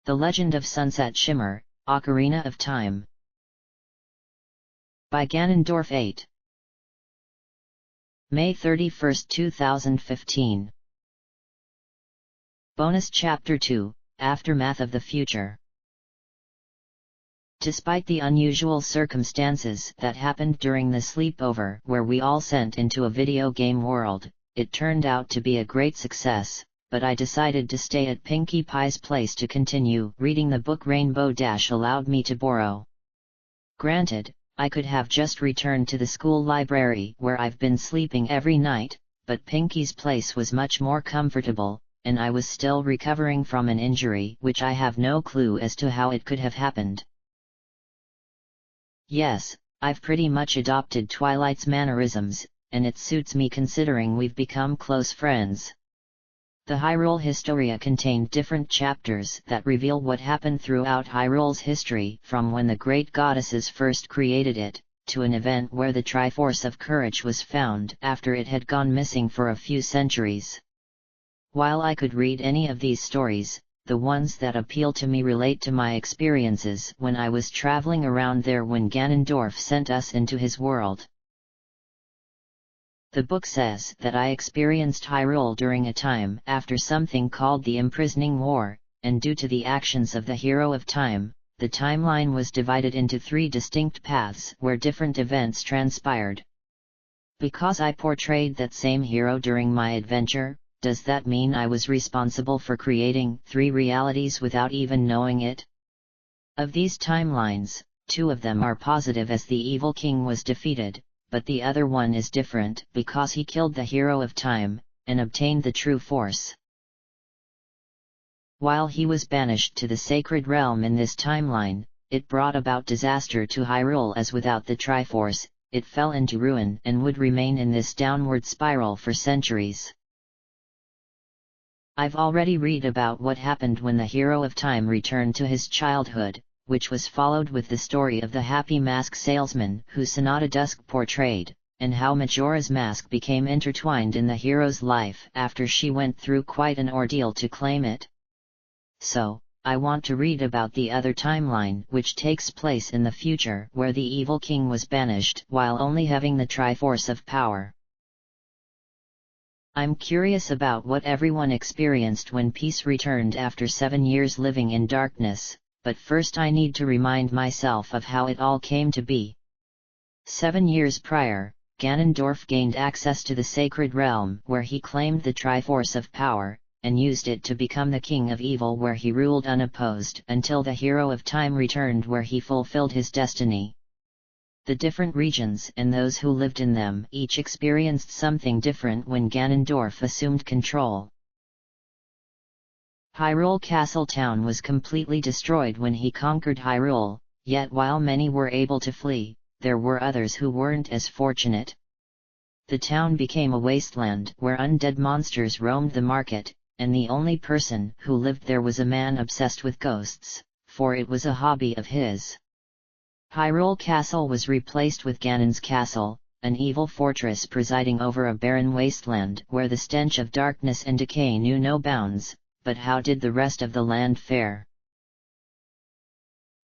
The Legend of Sunset Shimmer, Ocarina of Time. By Ganondorf 8. May 31, 2015. Bonus Chapter 2, Aftermath of the Future. Despite the unusual circumstances that happened during the sleepover where we all sent into a video game world, it turned out to be a great success, but I decided to stay at Pinkie Pie's place to continue reading the book Rainbow Dash allowed me to borrow. Granted, I could have just returned to the school library where I've been sleeping every night, but Pinkie's place was much more comfortable, and I was still recovering from an injury which I have no clue as to how it could have happened. Yes, I've pretty much adopted Twilight's mannerisms, and it suits me considering we've become close friends. The Hyrule Historia contained different chapters that reveal what happened throughout Hyrule's history from when the great goddesses first created it, to an event where the Triforce of Courage was found after it had gone missing for a few centuries. While I could read any of these stories, the ones that appeal to me relate to my experiences when I was traveling around there when Ganondorf sent us into his world. The book says that I experienced Hyrule during a time after something called the Imprisoning War, and due to the actions of the Hero of Time, the timeline was divided into 3 distinct paths where different events transpired. Because I portrayed that same hero during my adventure, does that mean I was responsible for creating 3 realities without even knowing it? Of these timelines, 2 of them are positive as the evil king was defeated, but the other one is different because he killed the Hero of Time, and obtained the true force. While he was banished to the Sacred Realm in this timeline, it brought about disaster to Hyrule as without the Triforce, it fell into ruin and would remain in this downward spiral for centuries. I've already read about what happened when the Hero of Time returned to his childhood, which was followed with the story of the happy mask salesman who Sonata Dusk portrayed, and how Majora's Mask became intertwined in the hero's life after she went through quite an ordeal to claim it. So, I want to read about the other timeline which takes place in the future where the evil king was banished while only having the Triforce of Power. I'm curious about what everyone experienced when peace returned after 7 years living in darkness, but first I need to remind myself of how it all came to be. 7 years prior, Ganondorf gained access to the Sacred Realm where he claimed the Triforce of Power, and used it to become the King of Evil where he ruled unopposed until the Hero of Time returned where he fulfilled his destiny. The different regions and those who lived in them each experienced something different when Ganondorf assumed control. Hyrule Castle Town was completely destroyed when he conquered Hyrule, yet while many were able to flee, there were others who weren't as fortunate. The town became a wasteland where undead monsters roamed the market, and the only person who lived there was a man obsessed with ghosts, for it was a hobby of his. Hyrule Castle was replaced with Ganon's Castle, an evil fortress presiding over a barren wasteland where the stench of darkness and decay knew no bounds, but how did the rest of the land fare?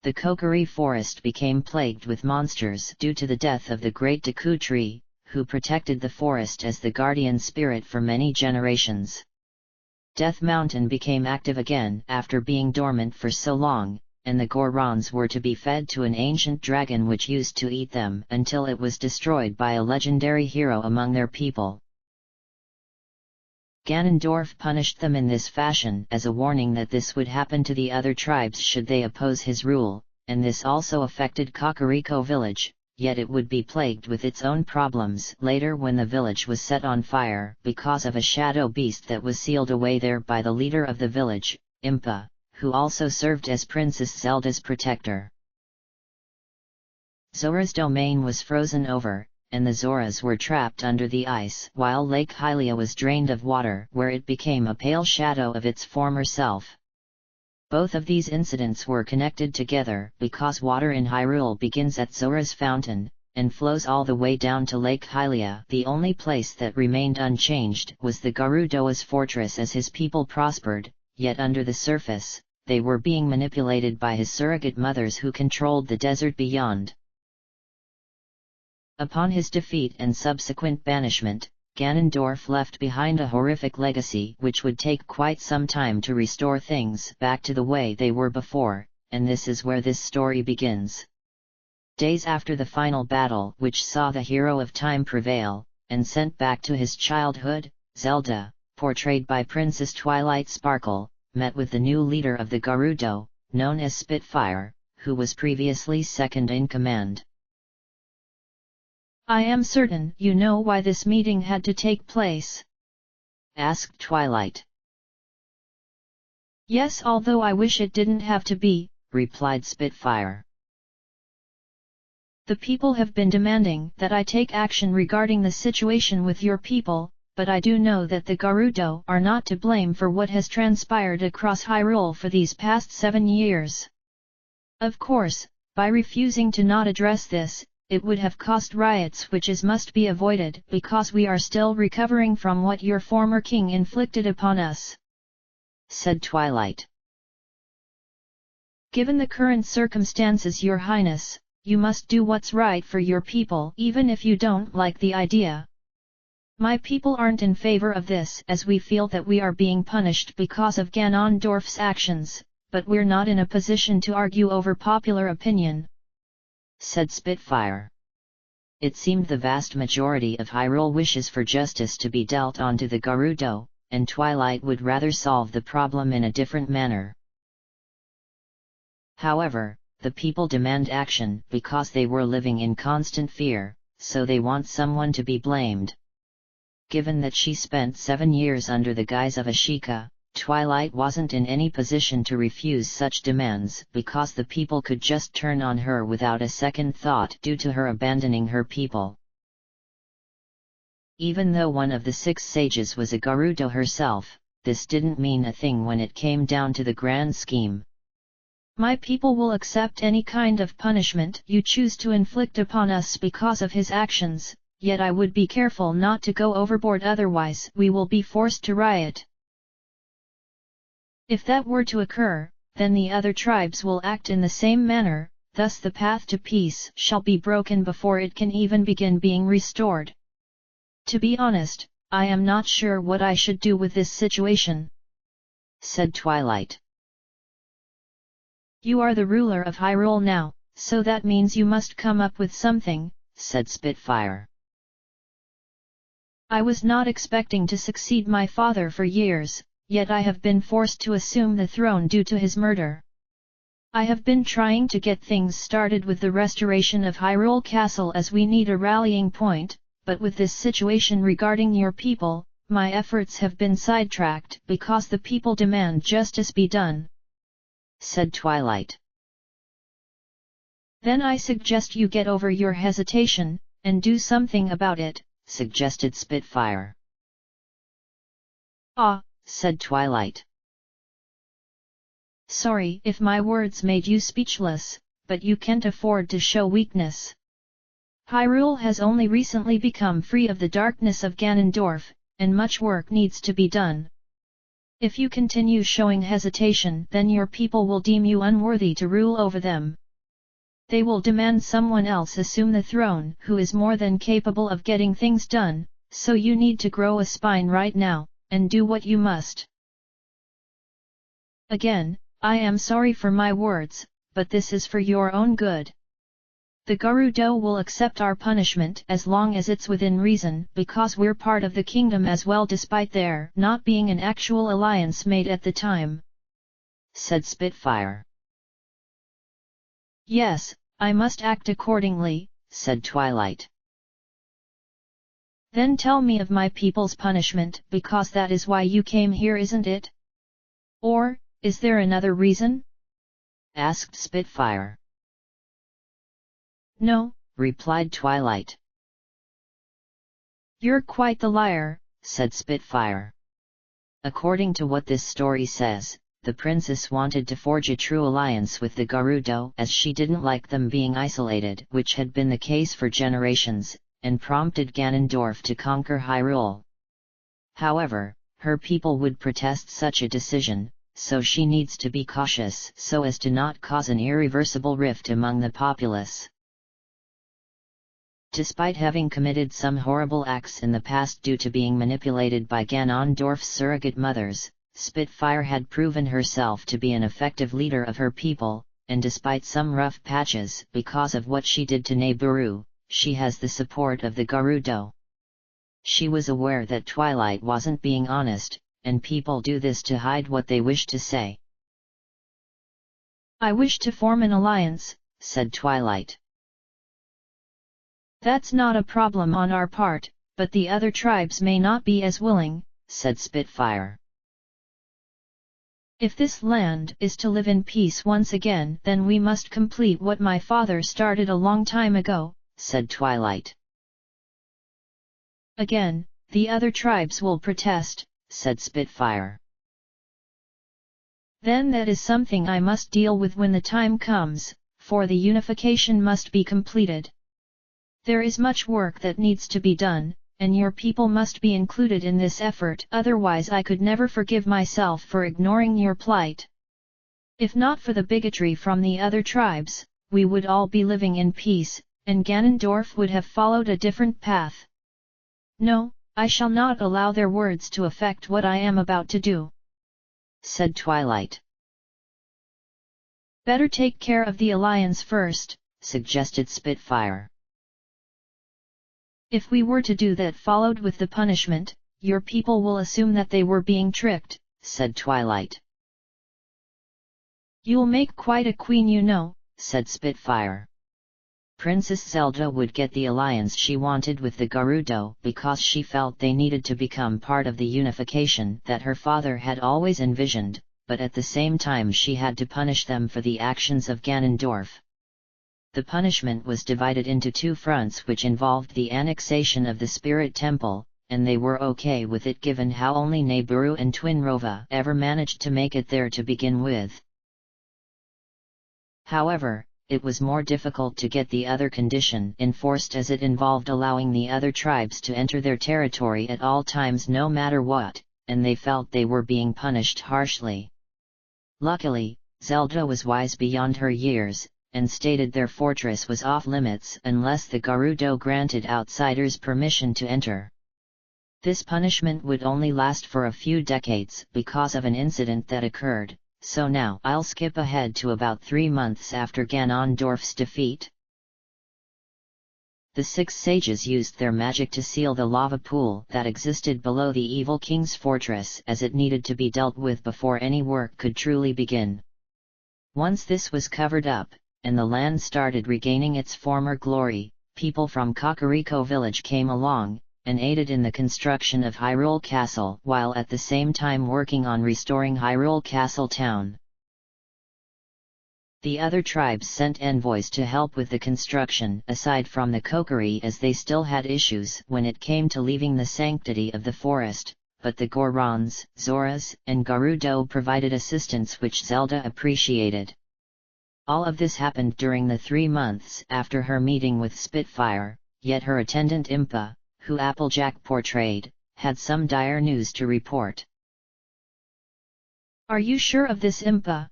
The Kokiri Forest became plagued with monsters due to the death of the Great Deku Tree, who protected the forest as the guardian spirit for many generations. Death Mountain became active again after being dormant for so long, and the Gorons were to be fed to an ancient dragon which used to eat them until it was destroyed by a legendary hero among their people. Ganondorf punished them in this fashion as a warning that this would happen to the other tribes should they oppose his rule, and this also affected Kakariko village, yet it would be plagued with its own problems later when the village was set on fire because of a shadow beast that was sealed away there by the leader of the village, Impa, who also served as Princess Zelda's protector. Zora's domain was frozen over, and the Zoras were trapped under the ice while Lake Hylia was drained of water where it became a pale shadow of its former self. Both of these incidents were connected together because water in Hyrule begins at Zora's fountain, and flows all the way down to Lake Hylia. The only place that remained unchanged was the Gerudo's fortress as his people prospered, yet under the surface, they were being manipulated by his surrogate mothers who controlled the desert beyond. Upon his defeat and subsequent banishment, Ganondorf left behind a horrific legacy which would take quite some time to restore things back to the way they were before, and this is where this story begins. Days after the final battle which saw the hero of time prevail, and sent back to his childhood, Zelda, portrayed by Princess Twilight Sparkle, met with the new leader of the Gerudo, known as Spitfire, who was previously second in command. "I am certain you know why this meeting had to take place?" asked Twilight. "Yes, although I wish it didn't have to be," replied Spitfire. "The people have been demanding that I take action regarding the situation with your people, but I do know that the Gerudo are not to blame for what has transpired across Hyrule for these past 7 years. Of course, by refusing to not address this, it would have caused riots which must be avoided because we are still recovering from what your former king inflicted upon us," said Twilight. "Given the current circumstances, Your Highness, you must do what's right for your people even if you don't like the idea. My people aren't in favor of this as we feel that we are being punished because of Ganondorf's actions, but we're not in a position to argue over popular opinion," said Spitfire. It seemed the vast majority of Hyrule wishes for justice to be dealt onto the Gerudo, and Twilight would rather solve the problem in a different manner. However, the people demand action because they were living in constant fear, so they want someone to be blamed. Given that she spent 7 years under the guise of a Sheikah, Twilight wasn't in any position to refuse such demands because the people could just turn on her without a second thought due to her abandoning her people. Even though one of the 6 sages was a Gerudo herself, this didn't mean a thing when it came down to the grand scheme. "My people will accept any kind of punishment you choose to inflict upon us because of his actions, yet I would be careful not to go overboard, otherwise we will be forced to riot. If that were to occur, then the other tribes will act in the same manner, thus the path to peace shall be broken before it can even begin being restored. To be honest, I am not sure what I should do with this situation," said Twilight. "You are the ruler of Hyrule now, so that means you must come up with something," said Spitfire. "I was not expecting to succeed my father for years, yet I have been forced to assume the throne due to his murder. I have been trying to get things started with the restoration of Hyrule Castle as we need a rallying point, but with this situation regarding your people, my efforts have been sidetracked because the people demand justice be done," said Twilight. "Then I suggest you get over your hesitation, and do something about it," suggested Spitfire. "Ah," said Twilight. "Sorry if my words made you speechless, but you can't afford to show weakness. Hyrule has only recently become free of the darkness of Ganondorf, and much work needs to be done. If you continue showing hesitation, then your people will deem you unworthy to rule over them. They will demand someone else assume the throne who is more than capable of getting things done, so you need to grow a spine right now, and do what you must." "Again, I am sorry for my words, but this is for your own good. The Gerudo will accept our punishment as long as it's within reason because we're part of the kingdom as well despite there not being an actual alliance made at the time," said Spitfire. "Yes, I must act accordingly," said Twilight. "Then tell me of my people's punishment because that is why you came here, isn't it? Or, is there another reason?" asked Spitfire. "No," replied Twilight. "You're quite the liar," said Spitfire. According to what this story says, the princess wanted to forge a true alliance with the Gerudo as she didn't like them being isolated, which had been the case for generations, and prompted Ganondorf to conquer Hyrule. However, her people would protest such a decision, so she needs to be cautious so as to not cause an irreversible rift among the populace. Despite having committed some horrible acts in the past due to being manipulated by Ganondorf's surrogate mothers, Spitfire had proven herself to be an effective leader of her people, and despite some rough patches because of what she did to Neburu, she has the support of the Gerudo. She was aware that Twilight wasn't being honest, and people do this to hide what they wish to say. "I wish to form an alliance," said Twilight. "That's not a problem on our part, but the other tribes may not be as willing," said Spitfire. "If this land is to live in peace once again, then we must complete what my father started a long time ago," said Twilight. "Again, the other tribes will protest," said Spitfire. "Then that is something I must deal with when the time comes, for the unification must be completed. There is much work that needs to be done, and your people must be included in this effort, otherwise I could never forgive myself for ignoring your plight. If not for the bigotry from the other tribes, we would all be living in peace, and Ganondorf would have followed a different path. No, I shall not allow their words to affect what I am about to do," said Twilight. "Better take care of the alliance first," suggested Spitfire. "If we were to do that followed with the punishment, your people will assume that they were being tricked," said Twilight. "You'll make quite a queen, you know," said Spitfire. Princess Zelda would get the alliance she wanted with the Gerudo because she felt they needed to become part of the unification that her father had always envisioned, but at the same time she had to punish them for the actions of Ganondorf. The punishment was divided into two fronts which involved the annexation of the Spirit Temple, and they were okay with it given how only Neburu and Twinrova ever managed to make it there to begin with. However, it was more difficult to get the other condition enforced as it involved allowing the other tribes to enter their territory at all times no matter what, and they felt they were being punished harshly. Luckily, Zelda was wise beyond her years, and stated their fortress was off-limits unless the Gerudo granted outsiders permission to enter. This punishment would only last for a few decades because of an incident that occurred, so now I'll skip ahead to about 3 months after Ganondorf's defeat. The 6 sages used their magic to seal the lava pool that existed below the evil king's fortress as it needed to be dealt with before any work could truly begin. Once this was covered up, and the land started regaining its former glory, people from Kakariko village came along, and aided in the construction of Hyrule Castle while at the same time working on restoring Hyrule Castle town. The other tribes sent envoys to help with the construction aside from the Kokiri as they still had issues when it came to leaving the sanctity of the forest, but the Gorons, Zoras, and Gerudo provided assistance which Zelda appreciated. All of this happened during the 3 months after her meeting with Spitfire, yet her attendant Impa, who Applejack portrayed, had some dire news to report. "Are you sure of this, Impa?"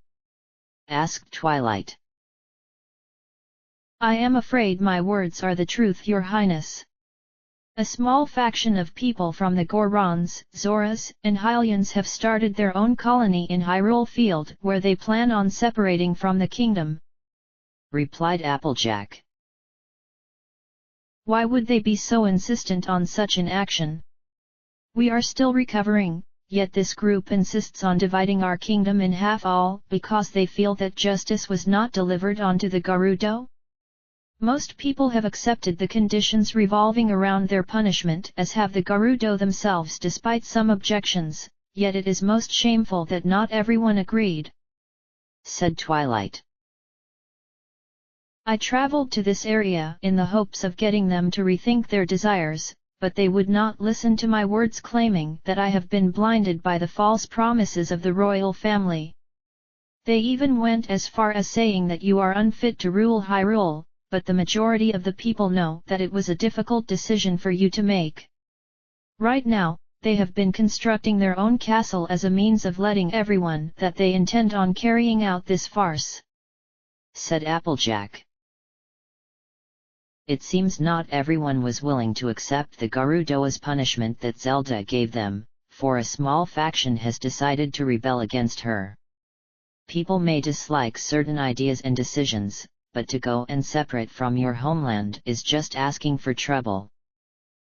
asked Twilight. "I am afraid my words are the truth, Your Highness. A small faction of people from the Gorons, Zoras, and Hylians have started their own colony in Hyrule Field where they plan on separating from the kingdom," replied Applejack. "Why would they be so insistent on such an action? We are still recovering, yet this group insists on dividing our kingdom in half all because they feel that justice was not delivered onto the Gerudo? Most people have accepted the conditions revolving around their punishment as have the Gerudo themselves despite some objections, yet it is most shameful that not everyone agreed," said Twilight. "I traveled to this area in the hopes of getting them to rethink their desires, but they would not listen to my words claiming that I have been blinded by the false promises of the royal family. They even went as far as saying that you are unfit to rule Hyrule, but the majority of the people know that it was a difficult decision for you to make. Right now, they have been constructing their own castle as a means of letting everyone that they intend on carrying out this farce," said Applejack. It seems not everyone was willing to accept the Gerudo's punishment that Zelda gave them, for a small faction has decided to rebel against her. People may dislike certain ideas and decisions, but to go and separate from your homeland is just asking for trouble.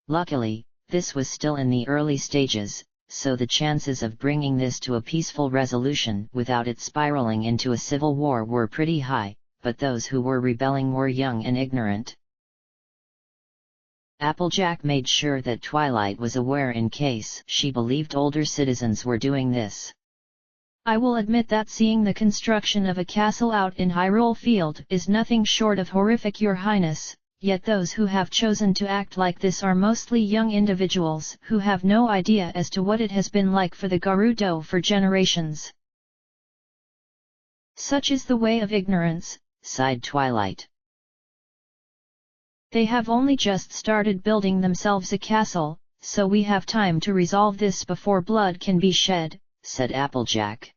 Luckily, this was still in the early stages, so the chances of bringing this to a peaceful resolution without it spiraling into a civil war were pretty high, but those who were rebelling were young and ignorant. Applejack made sure that Twilight was aware in case she believed older citizens were doing this. "I will admit that seeing the construction of a castle out in Hyrule Field is nothing short of horrific, Your Highness. Yet those who have chosen to act like this are mostly young individuals who have no idea as to what it has been like for the Gerudo for generations. Such is the way of ignorance," sighed Twilight. "They have only just started building themselves a castle, so we have time to resolve this before blood can be shed," said Applejack.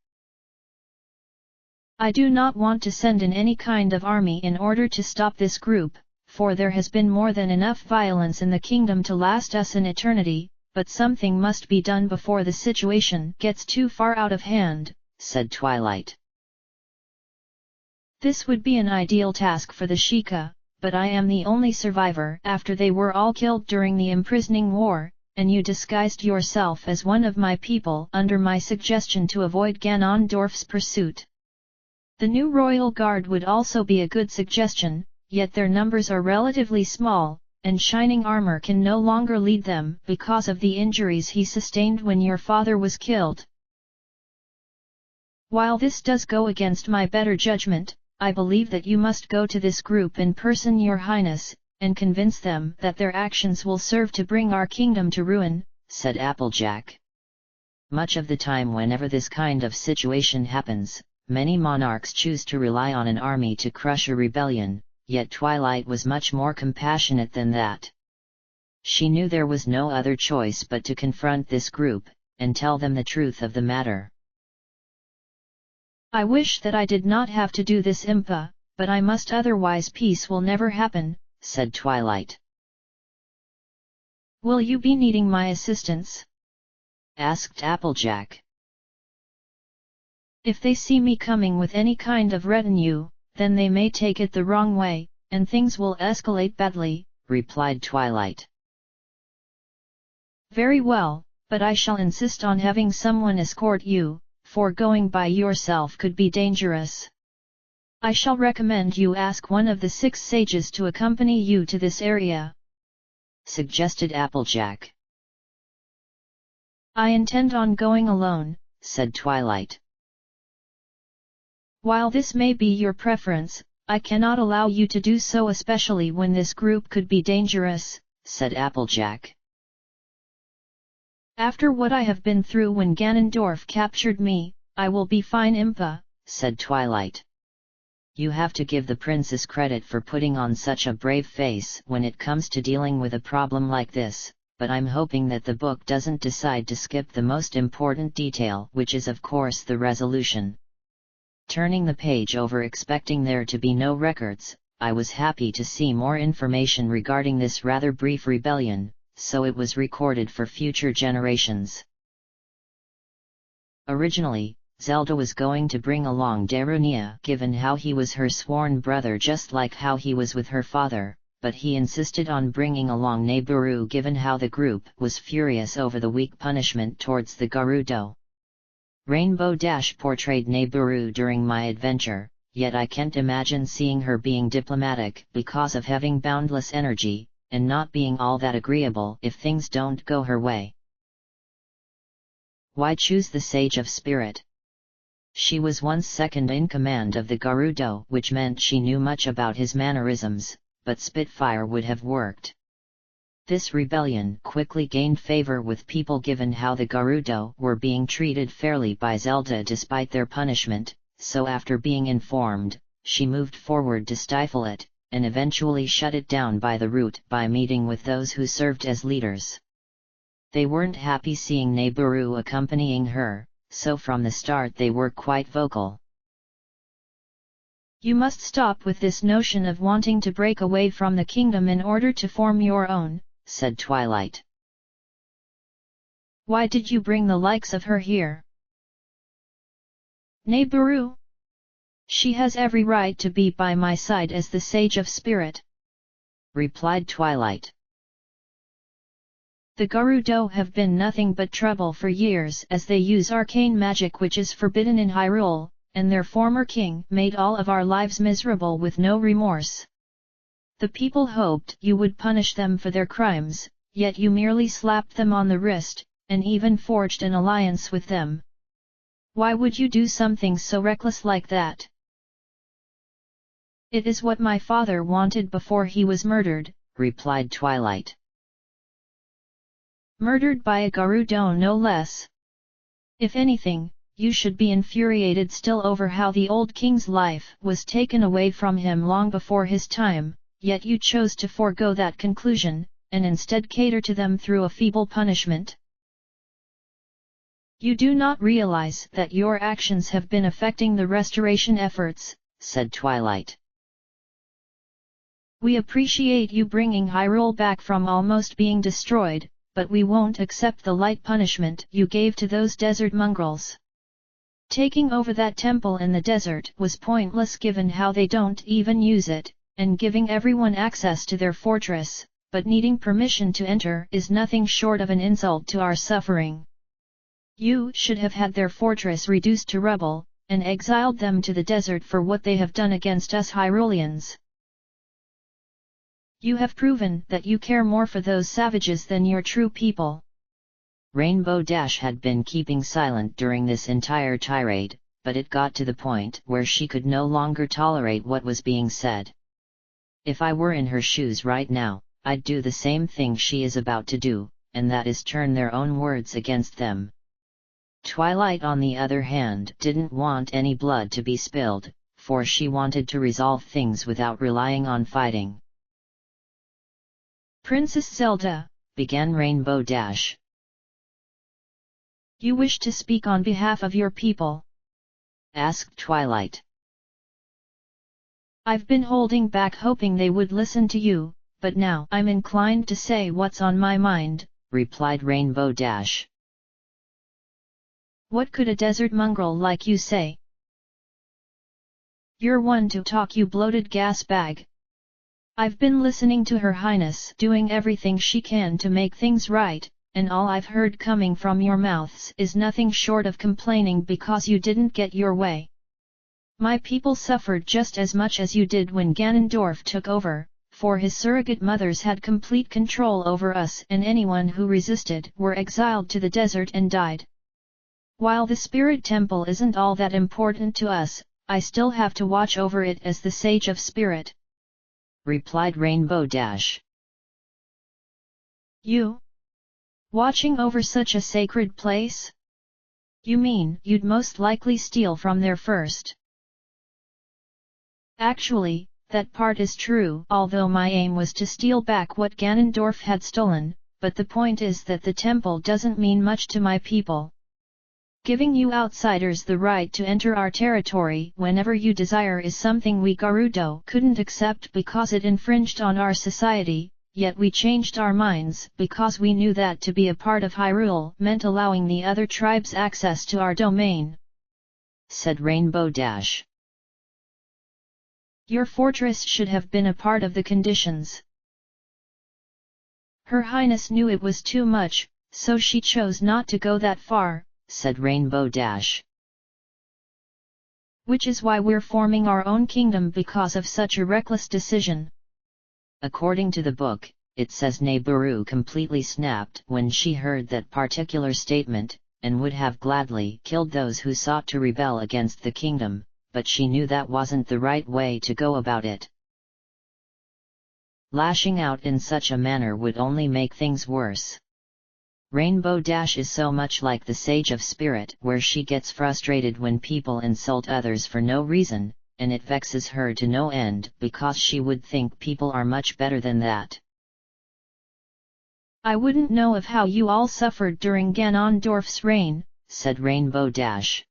"I do not want to send in any kind of army in order to stop this group, for there has been more than enough violence in the kingdom to last us an eternity, but something must be done before the situation gets too far out of hand," said Twilight. "This would be an ideal task for the Sheikah, but I am the only survivor after they were all killed during the imprisoning war, and you disguised yourself as one of my people under my suggestion to avoid Ganondorf's pursuit. The new royal guard would also be a good suggestion, yet their numbers are relatively small, and shining armor can no longer lead them because of the injuries he sustained when your father was killed. While this does go against my better judgment, I believe that you must go to this group in person, Your Highness, and convince them that their actions will serve to bring our kingdom to ruin," said Applejack. Much of the time whenever this kind of situation happens, many monarchs choose to rely on an army to crush a rebellion. Yet Twilight was much more compassionate than that. She knew there was no other choice but to confront this group, and tell them the truth of the matter. "I wish that I did not have to do this, Impa, but I must, otherwise peace will never happen," said Twilight. "Will you be needing my assistance?" asked Applejack. "If they see me coming with any kind of retinue, then they may take it the wrong way, and things will escalate badly," replied Twilight. "Very well, but I shall insist on having someone escort you, for going by yourself could be dangerous. I shall recommend you ask one of the 6 sages to accompany you to this area," suggested Applejack. "I intend on going alone," said Twilight. "While this may be your preference, I cannot allow you to do so, especially when this group could be dangerous," said Applejack. "After what I have been through when Ganondorf captured me, I will be fine, Impa," said Twilight. You have to give the princess credit for putting on such a brave face when it comes to dealing with a problem like this, but I'm hoping that the book doesn't decide to skip the most important detail, which is of course the resolution. Turning the page over expecting there to be no records, I was happy to see more information regarding this rather brief rebellion, so it was recorded for future generations. Originally, Zelda was going to bring along Darunia given how he was her sworn brother just like how he was with her father, but he insisted on bringing along Neburu given how the group was furious over the weak punishment towards the Gerudo. Rainbow Dash portrayed Neburu during my adventure, yet I can't imagine seeing her being diplomatic because of having boundless energy, and not being all that agreeable if things don't go her way. Why choose the Sage of Spirit? She was once second in command of the Gerudo, which meant she knew much about his mannerisms, but Spitfire would have worked. This rebellion quickly gained favor with people given how the Gerudo were being treated fairly by Zelda despite their punishment, so after being informed, she moved forward to stifle it, and eventually shut it down by the root by meeting with those who served as leaders. They weren't happy seeing Neburu accompanying her, so from the start they were quite vocal. You must stop with this notion of wanting to break away from the kingdom in order to form your own, said Twilight. Why did you bring the likes of her here? Neburu? She has every right to be by my side as the Sage of Spirit, replied Twilight. The Gerudo have been nothing but trouble for years as they use arcane magic which is forbidden in Hyrule, and their former king made all of our lives miserable with no remorse. The people hoped you would punish them for their crimes, yet you merely slapped them on the wrist, and even forged an alliance with them. Why would you do something so reckless like that? It is what my father wanted before he was murdered, replied Twilight. Murdered by a Gerudo no less. If anything, you should be infuriated still over how the old king's life was taken away from him long before his time, yet you chose to forego that conclusion, and instead cater to them through a feeble punishment. You do not realize that your actions have been affecting the restoration efforts, said Twilight. We appreciate you bringing Hyrule back from almost being destroyed, but we won't accept the light punishment you gave to those desert mongrels. Taking over that temple in the desert was pointless given how they don't even use it, and giving everyone access to their fortress, but needing permission to enter is nothing short of an insult to our suffering. You should have had their fortress reduced to rubble, and exiled them to the desert for what they have done against us Hyruleans. You have proven that you care more for those savages than your true people. Rainbow Dash had been keeping silent during this entire tirade, but it got to the point where she could no longer tolerate what was being said. If I were in her shoes right now, I'd do the same thing she is about to do, and that is turn their own words against them. Twilight on the other hand didn't want any blood to be spilled, for she wanted to resolve things without relying on fighting. Princess Zelda, began Rainbow Dash. You wish to speak on behalf of your people? Asked Twilight. I've been holding back hoping they would listen to you, but now I'm inclined to say what's on my mind, replied Rainbow Dash. What could a desert mongrel like you say? You're one to talk, you bloated gas bag. I've been listening to Her Highness doing everything she can to make things right, and all I've heard coming from your mouths is nothing short of complaining because you didn't get your way. My people suffered just as much as you did when Ganondorf took over, for his surrogate mothers had complete control over us and anyone who resisted were exiled to the desert and died. While the Spirit Temple isn't all that important to us, I still have to watch over it as the Sage of Spirit, replied Rainbow Dash. You? Watching over such a sacred place? You mean you'd most likely steal from there first? Actually, that part is true, although my aim was to steal back what Ganondorf had stolen, but the point is that the temple doesn't mean much to my people. Giving you outsiders the right to enter our territory whenever you desire is something we Gerudo couldn't accept because it infringed on our society, yet we changed our minds because we knew that to be a part of Hyrule meant allowing the other tribes access to our domain, said Rainbow Dash. Your fortress should have been a part of the conditions. Her Highness knew it was too much, so she chose not to go that far, said Rainbow Dash. Which is why we're forming our own kingdom because of such a reckless decision. According to the book, it says Neburu completely snapped when she heard that particular statement, and would have gladly killed those who sought to rebel against the kingdom, but she knew that wasn't the right way to go about it. Lashing out in such a manner would only make things worse. Rainbow Dash is so much like the Sage of Spirit where she gets frustrated when people insult others for no reason, and it vexes her to no end because she would think people are much better than that. I wouldn't know of how you all suffered during Ganondorf's reign, said Rainbow Dash.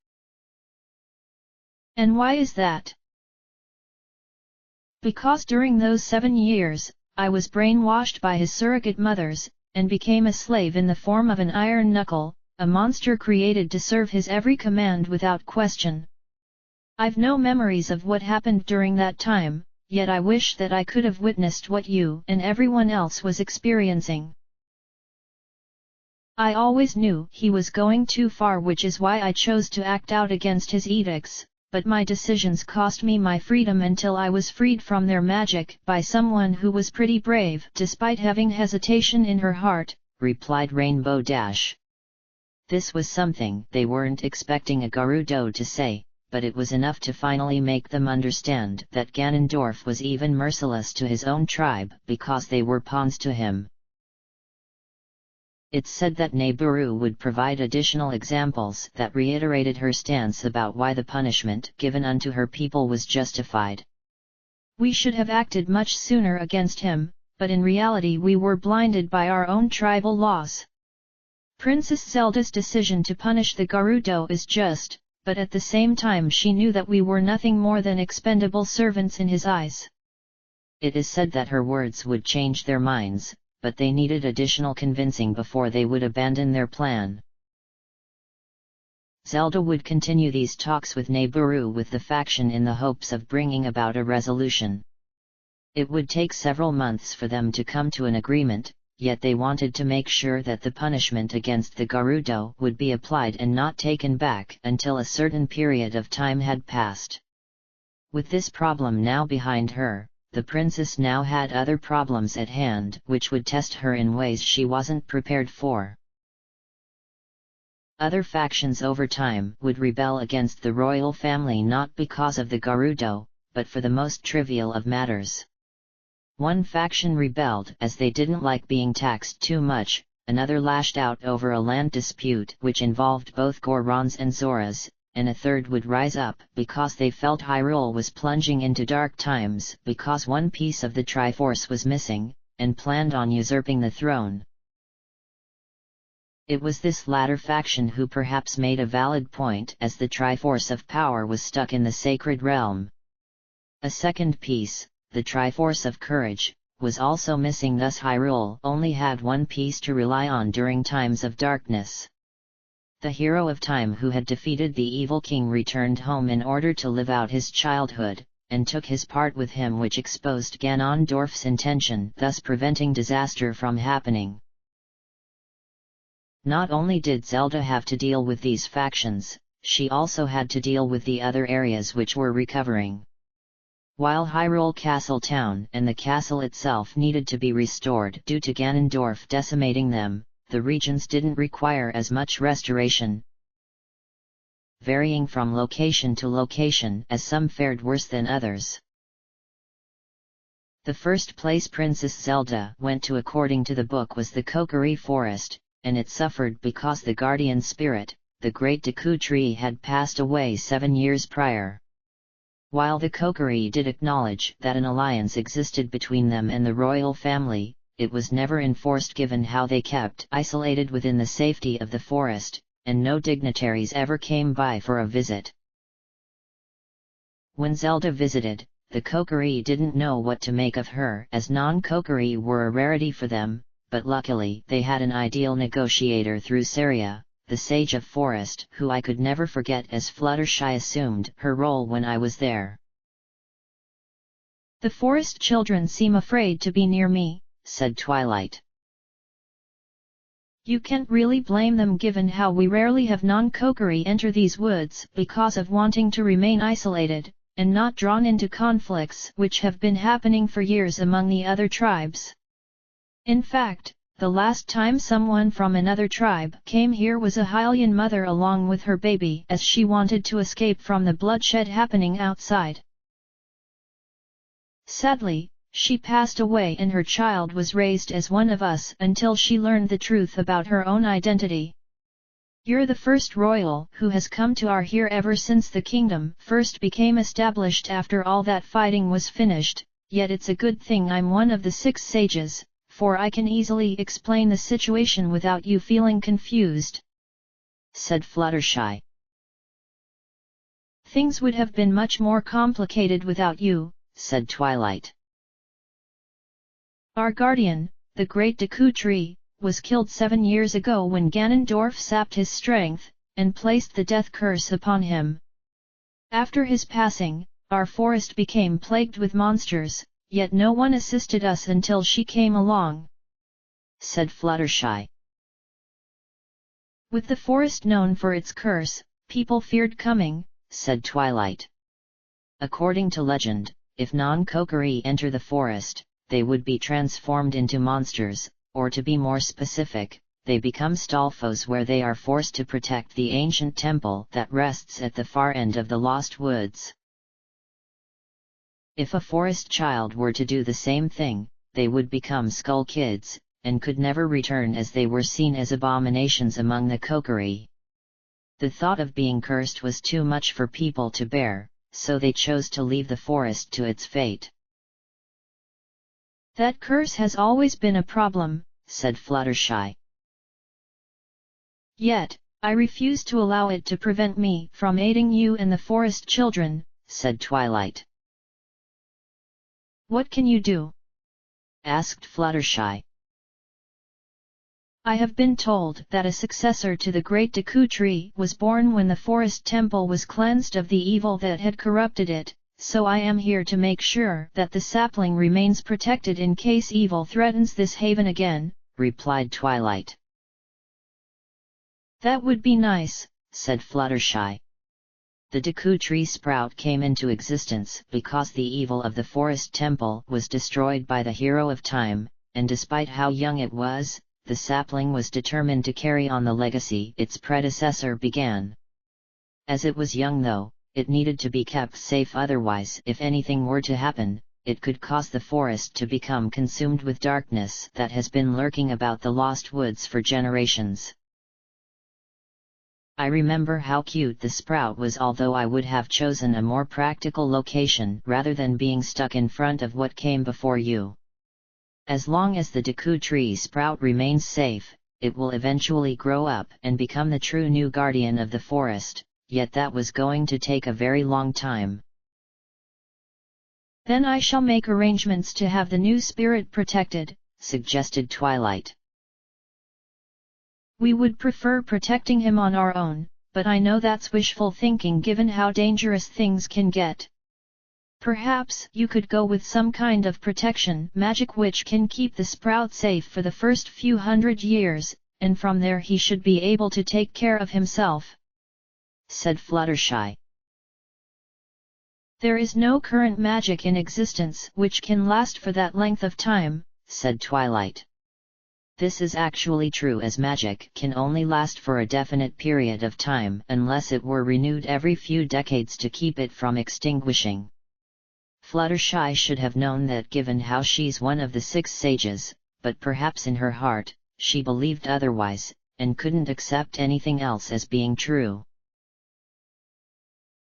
And why is that? Because during those 7 years, I was brainwashed by his surrogate mothers, and became a slave in the form of an iron knuckle, a monster created to serve his every command without question. I've no memories of what happened during that time, yet I wish that I could have witnessed what you and everyone else was experiencing. I always knew he was going too far, which is why I chose to act out against his edicts, but my decisions cost me my freedom until I was freed from their magic by someone who was pretty brave despite having hesitation in her heart, replied Rainbow Dash. This was something they weren't expecting a Gerudo to say, but it was enough to finally make them understand that Ganondorf was even merciless to his own tribe because they were pawns to him. It's said that Neburu would provide additional examples that reiterated her stance about why the punishment given unto her people was justified. We should have acted much sooner against him, but in reality we were blinded by our own tribal laws. Princess Zelda's decision to punish the Gerudo is just, but at the same time she knew that we were nothing more than expendable servants in his eyes. It is said that her words would change their minds, but they needed additional convincing before they would abandon their plan. Zelda would continue these talks with Neburu with the faction in the hopes of bringing about a resolution. It would take several months for them to come to an agreement, yet they wanted to make sure that the punishment against the Gerudo would be applied and not taken back until a certain period of time had passed. With this problem now behind her, the princess now had other problems at hand which would test her in ways she wasn't prepared for. Other factions over time would rebel against the royal family not because of the Gerudo, but for the most trivial of matters. One faction rebelled as they didn't like being taxed too much, another lashed out over a land dispute which involved both Gorons and Zoras, and a third would rise up because they felt Hyrule was plunging into dark times because one piece of the Triforce was missing, and planned on usurping the throne. It was this latter faction who perhaps made a valid point, as the Triforce of Power was stuck in the Sacred Realm. A second piece, the Triforce of Courage, was also missing, thus Hyrule only had one piece to rely on during times of darkness. The hero of time who had defeated the evil king returned home in order to live out his childhood, and took his part with him, which exposed Ganondorf's intention, thus preventing disaster from happening. Not only did Zelda have to deal with these factions, she also had to deal with the other areas which were recovering. While Hyrule Castle Town and the castle itself needed to be restored due to Ganondorf decimating them, the regions didn't require as much restoration, varying from location to location as some fared worse than others. The first place Princess Zelda went to according to the book was the Kokiri Forest, and it suffered because the guardian spirit, the Great Deku Tree, had passed away 7 years prior. While the Kokiri did acknowledge that an alliance existed between them and the royal family, it was never enforced given how they kept isolated within the safety of the forest, and no dignitaries ever came by for a visit. When Zelda visited, the Kokiri didn't know what to make of her, as non-Kokiri were a rarity for them, but luckily they had an ideal negotiator through Saria, the Sage of Forest, who I could never forget, as Fluttershy assumed her role when I was there. The forest children seem afraid to be near me, said Twilight. You can't really blame them given how we rarely have non-Kokiri enter these woods because of wanting to remain isolated, and not drawn into conflicts which have been happening for years among the other tribes. In fact, the last time someone from another tribe came here was a Hylian mother along with her baby, as she wanted to escape from the bloodshed happening outside. Sadly, she passed away and her child was raised as one of us until she learned the truth about her own identity. You're the first royal who has come to our here ever since the kingdom first became established after all that fighting was finished, yet it's a good thing I'm one of the 6 sages, for I can easily explain the situation without you feeling confused," said Fluttershy. "Things would have been much more complicated without you," said Twilight. "Our guardian, the great Deku Tree, was killed 7 years ago when Ganondorf sapped his strength, and placed the death curse upon him. After his passing, our forest became plagued with monsters, yet no one assisted us until she came along," said Fluttershy. "With the forest known for its curse, people feared coming," said Twilight. "According to legend, if non-Kokiri enter the forest, they would be transformed into monsters, or to be more specific, they become Stalfos, where they are forced to protect the ancient temple that rests at the far end of the Lost Woods. If a forest child were to do the same thing, they would become Skull Kids, and could never return as they were seen as abominations among the Kokiri. The thought of being cursed was too much for people to bear, so they chose to leave the forest to its fate." "That curse has always been a problem," said Fluttershy. "Yet, I refuse to allow it to prevent me from aiding you and the forest children," said Twilight. "What can you do?" asked Fluttershy. "I have been told that a successor to the great Deku Tree was born when the forest temple was cleansed of the evil that had corrupted it, so I am here to make sure that the sapling remains protected in case evil threatens this haven again," replied Twilight. "That would be nice," said Fluttershy. The Deku Tree sprout came into existence because the evil of the forest temple was destroyed by the Hero of Time, and despite how young it was, the sapling was determined to carry on the legacy its predecessor began. As it was young though, it needed to be kept safe, otherwise if anything were to happen, it could cause the forest to become consumed with darkness that has been lurking about the Lost Woods for generations. I remember how cute the sprout was, although I would have chosen a more practical location rather than being stuck in front of what came before you. As long as the Deku Tree sprout remains safe, it will eventually grow up and become the true new guardian of the forest, yet that was going to take a very long time. "Then I shall make arrangements to have the new spirit protected," suggested Twilight. "We would prefer protecting him on our own, but I know that's wishful thinking given how dangerous things can get. Perhaps you could go with some kind of protection magic which can keep the sprout safe for the first few 100 years, and from there he should be able to take care of himself," said Fluttershy. "There is no current magic in existence which can last for that length of time," said Twilight. "This is actually true, as magic can only last for a definite period of time unless it were renewed every few decades to keep it from extinguishing." Fluttershy should have known that given how she's one of the 6 sages, but perhaps in her heart, she believed otherwise, and couldn't accept anything else as being true.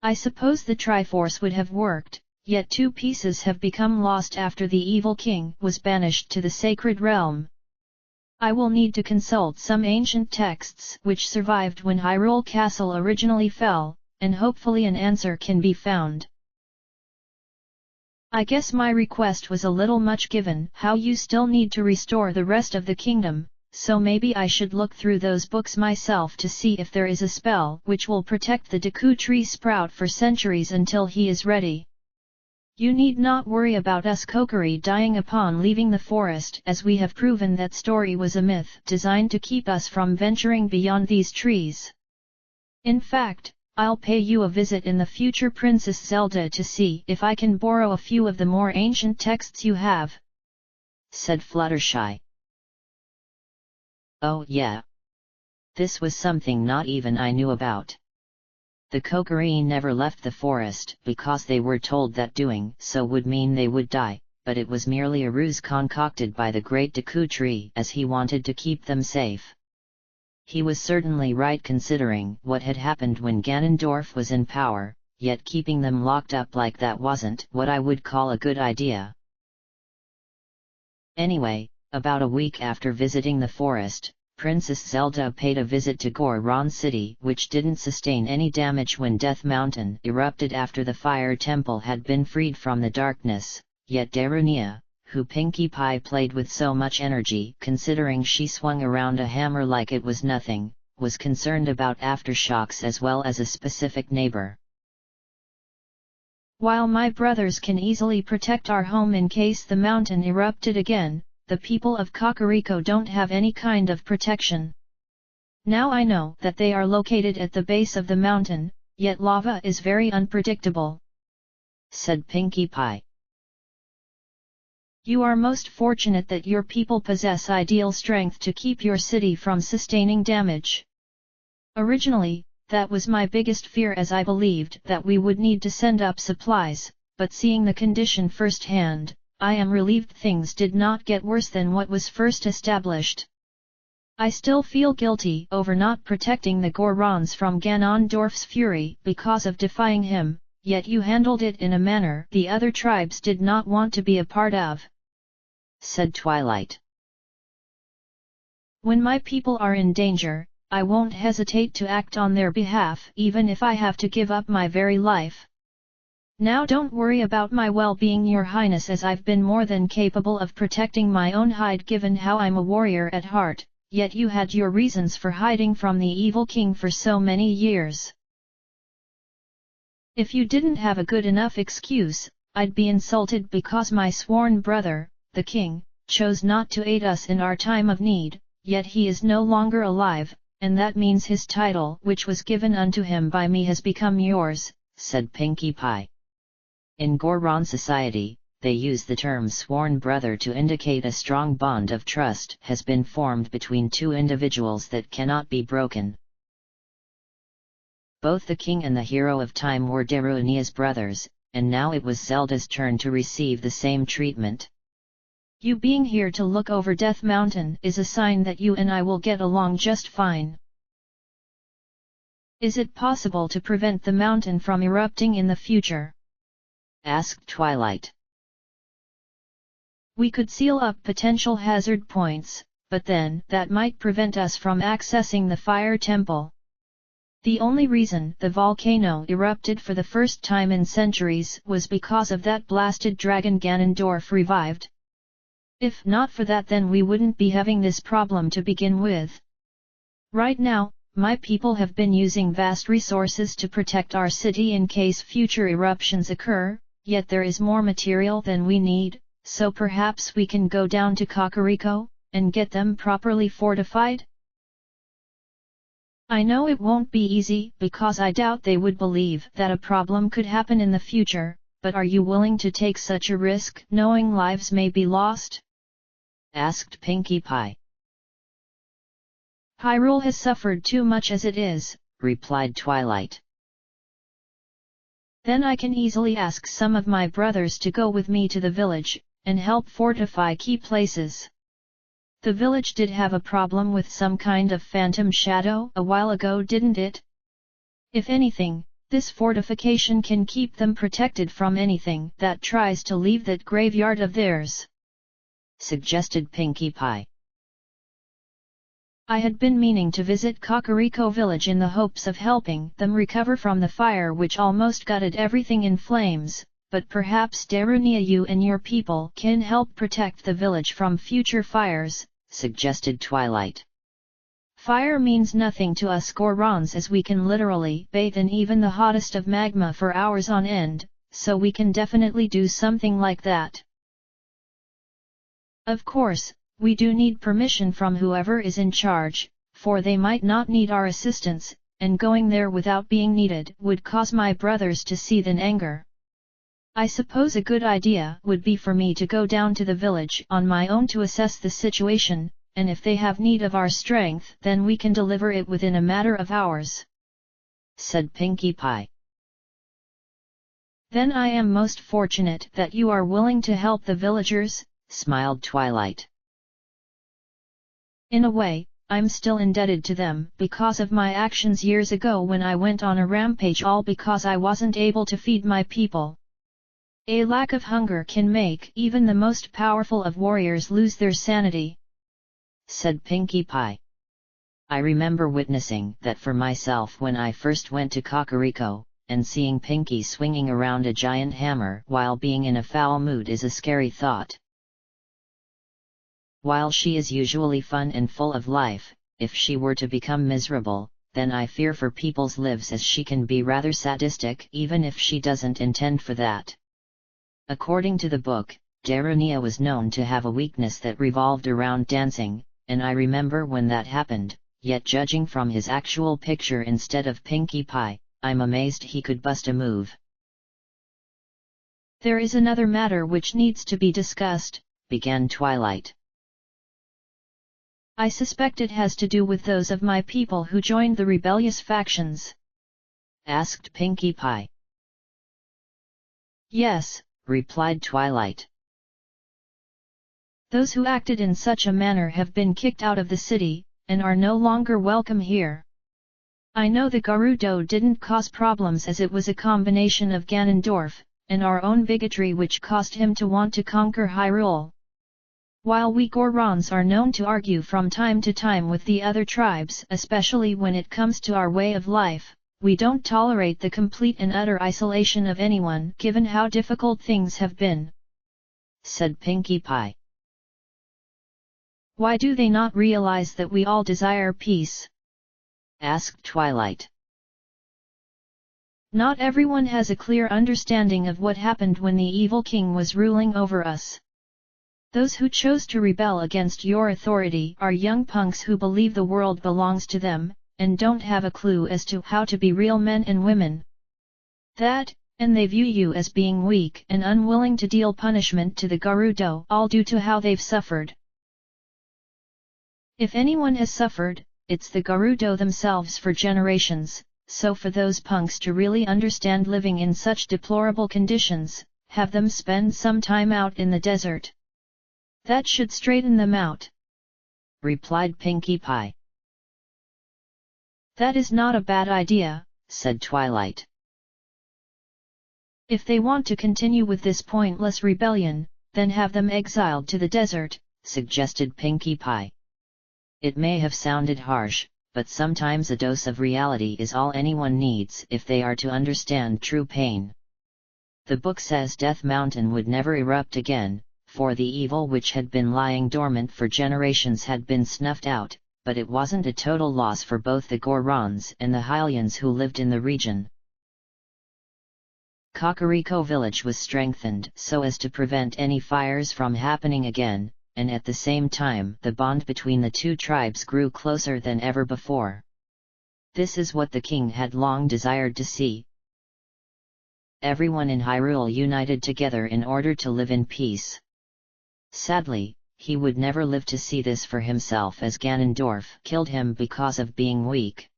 "I suppose the Triforce would have worked, yet 2 pieces have become lost after the evil king was banished to the sacred realm. I will need to consult some ancient texts which survived when Hyrule Castle originally fell, and hopefully an answer can be found. I guess my request was a little much given how you still need to restore the rest of the kingdom, so maybe I should look through those books myself to see if there is a spell which will protect the Deku Tree sprout for centuries until he is ready. You need not worry about us Kokiri dying upon leaving the forest, as we have proven that story was a myth designed to keep us from venturing beyond these trees. In fact, I'll pay you a visit in the future, Princess Zelda, to see if I can borrow a few of the more ancient texts you have," said Fluttershy. "Oh yeah. This was something not even I knew about. The Kokiri never left the forest because they were told that doing so would mean they would die, but it was merely a ruse concocted by the great Deku Tree as he wanted to keep them safe. He was certainly right considering what had happened when Ganondorf was in power, yet keeping them locked up like that wasn't what I would call a good idea. Anyway, About a week after visiting the forest, Princess Zelda paid a visit to Goron City, which didn't sustain any damage when Death Mountain erupted after the Fire Temple had been freed from the darkness, yet Darunia, who Pinkie Pie played with so much energy considering she swung around a hammer like it was nothing, was concerned about aftershocks as well as a specific neighbor. While my brothers can easily protect our home in case the mountain erupted again, the people of Kakariko don't have any kind of protection. Now I know that they are located at the base of the mountain, yet lava is very unpredictable," said Pinkie Pie. "You are most fortunate that your people possess ideal strength to keep your city from sustaining damage. Originally, that was my biggest fear, as I believed that we would need to send up supplies, but seeing the condition firsthand, I am relieved things did not get worse than what was first established. I still feel guilty over not protecting the Gorons from Ganondorf's fury because of defying him, yet you handled it in a manner the other tribes did not want to be a part of," said Twilight. "When my people are in danger, I won't hesitate to act on their behalf even if I have to give up my very life. Now don't worry about my well-being, Your Highness, as I've been more than capable of protecting my own hide given how I'm a warrior at heart, yet you had your reasons for hiding from the evil king for so many years. If you didn't have a good enough excuse, I'd be insulted because my sworn brother, the king, chose not to aid us in our time of need, yet he is no longer alive, and that means his title which was given unto him by me has become yours," said Pinkie Pie. In Goron society, they use the term sworn brother to indicate a strong bond of trust has been formed between two individuals that cannot be broken. Both the king and the hero of time were Darunia's brothers, and now it was Zelda's turn to receive the same treatment. "You being here to look over Death Mountain is a sign that you and I will get along just fine. Is it possible to prevent the mountain from erupting in the future?" asked Twilight. "We could seal up potential hazard points, but then that might prevent us from accessing the Fire Temple. The only reason the volcano erupted for the first time in centuries was because of that blasted dragon Ganondorf revived. If not for that, then we wouldn't be having this problem to begin with. Right now, my people have been using vast resources to protect our city in case future eruptions occur, yet there is more material than we need, so perhaps we can go down to Kakariko, and get them properly fortified?" "I know it won't be easy because I doubt they would believe that a problem could happen in the future, but are you willing to take such a risk knowing lives may be lost?" asked Pinkie Pie. "Hyrule has suffered too much as it is," replied Twilight. "Then I can easily ask some of my brothers to go with me to the village, and help fortify key places. The village did have a problem with some kind of phantom shadow a while ago, didn't it? If anything, this fortification can keep them protected from anything that tries to leave that graveyard of theirs," suggested Pinkie Pie. "I had been meaning to visit Kakariko village in the hopes of helping them recover from the fire which almost gutted everything in flames, but perhaps Darunia, you and your people can help protect the village from future fires," suggested Twilight. "Fire means nothing to us Gorons, as we can literally bathe in even the hottest of magma for hours on end, so we can definitely do something like that. Of course, we do need permission from whoever is in charge, for they might not need our assistance, and going there without being needed would cause my brothers to seethe in anger. I suppose a good idea would be for me to go down to the village on my own to assess the situation, and if they have need of our strength, then we can deliver it within a matter of hours," said Pinkie Pie. "Then I am most fortunate that you are willing to help the villagers," smiled Twilight. "In a way, I'm still indebted to them because of my actions years ago when I went on a rampage, all because I wasn't able to feed my people. A lack of hunger can make even the most powerful of warriors lose their sanity," said Pinkie Pie. I remember witnessing that for myself when I first went to Kakariko, and seeing Pinkie swinging around a giant hammer while being in a foul mood is a scary thought. While she is usually fun and full of life, if she were to become miserable, then I fear for people's lives, as she can be rather sadistic even if she doesn't intend for that. According to the book, Darunia was known to have a weakness that revolved around dancing, and I remember when that happened, yet judging from his actual picture instead of Pinkie Pie, I'm amazed he could bust a move. "There is another matter which needs to be discussed," began Twilight. "I suspect it has to do with those of my people who joined the rebellious factions," asked Pinkie Pie. "Yes," replied Twilight. "Those who acted in such a manner have been kicked out of the city, and are no longer welcome here. I know the Gerudo didn't cause problems, as it was a combination of Ganondorf, and our own bigotry which caused him to want to conquer Hyrule. While we Gorons are known to argue from time to time with the other tribes, especially when it comes to our way of life, we don't tolerate the complete and utter isolation of anyone, given how difficult things have been," said Pinkie Pie. "Why do they not realize that we all desire peace?" asked Twilight. "Not everyone has a clear understanding of what happened when the evil king was ruling over us. Those who chose to rebel against your authority are young punks who believe the world belongs to them, and don't have a clue as to how to be real men and women. That, and they view you as being weak and unwilling to deal punishment to the Gerudo, all due to how they've suffered. If anyone has suffered, it's the Gerudo themselves for generations, so for those punks to really understand living in such deplorable conditions, have them spend some time out in the desert. That should straighten them out," replied Pinkie Pie. "That is not a bad idea," said Twilight. "If they want to continue with this pointless rebellion, then have them exiled to the desert," suggested Pinkie Pie. It may have sounded harsh, but sometimes a dose of reality is all anyone needs if they are to understand true pain. The book says Death Mountain would never erupt again, for the evil which had been lying dormant for generations had been snuffed out, but it wasn't a total loss for both the Gorons and the Hylians who lived in the region. Kakariko village was strengthened so as to prevent any fires from happening again, and at the same time the bond between the two tribes grew closer than ever before. This is what the king had long desired to see. Everyone in Hyrule united together in order to live in peace. Sadly, he would never live to see this for himself, as Ganondorf killed him because of being weak.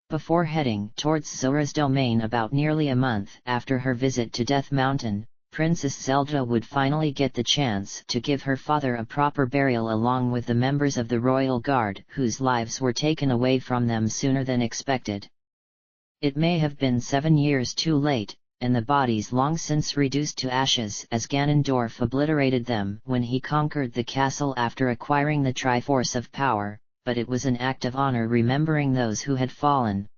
Before heading towards Zora's domain about nearly a month after her visit to Death Mountain, Princess Zelda would finally get the chance to give her father a proper burial along with the members of the Royal Guard whose lives were taken away from them sooner than expected. It may have been 7 years too late, and the bodies long since reduced to ashes, as Ganondorf obliterated them when he conquered the castle after acquiring the Triforce of Power, but it was an act of honor remembering those who had fallen.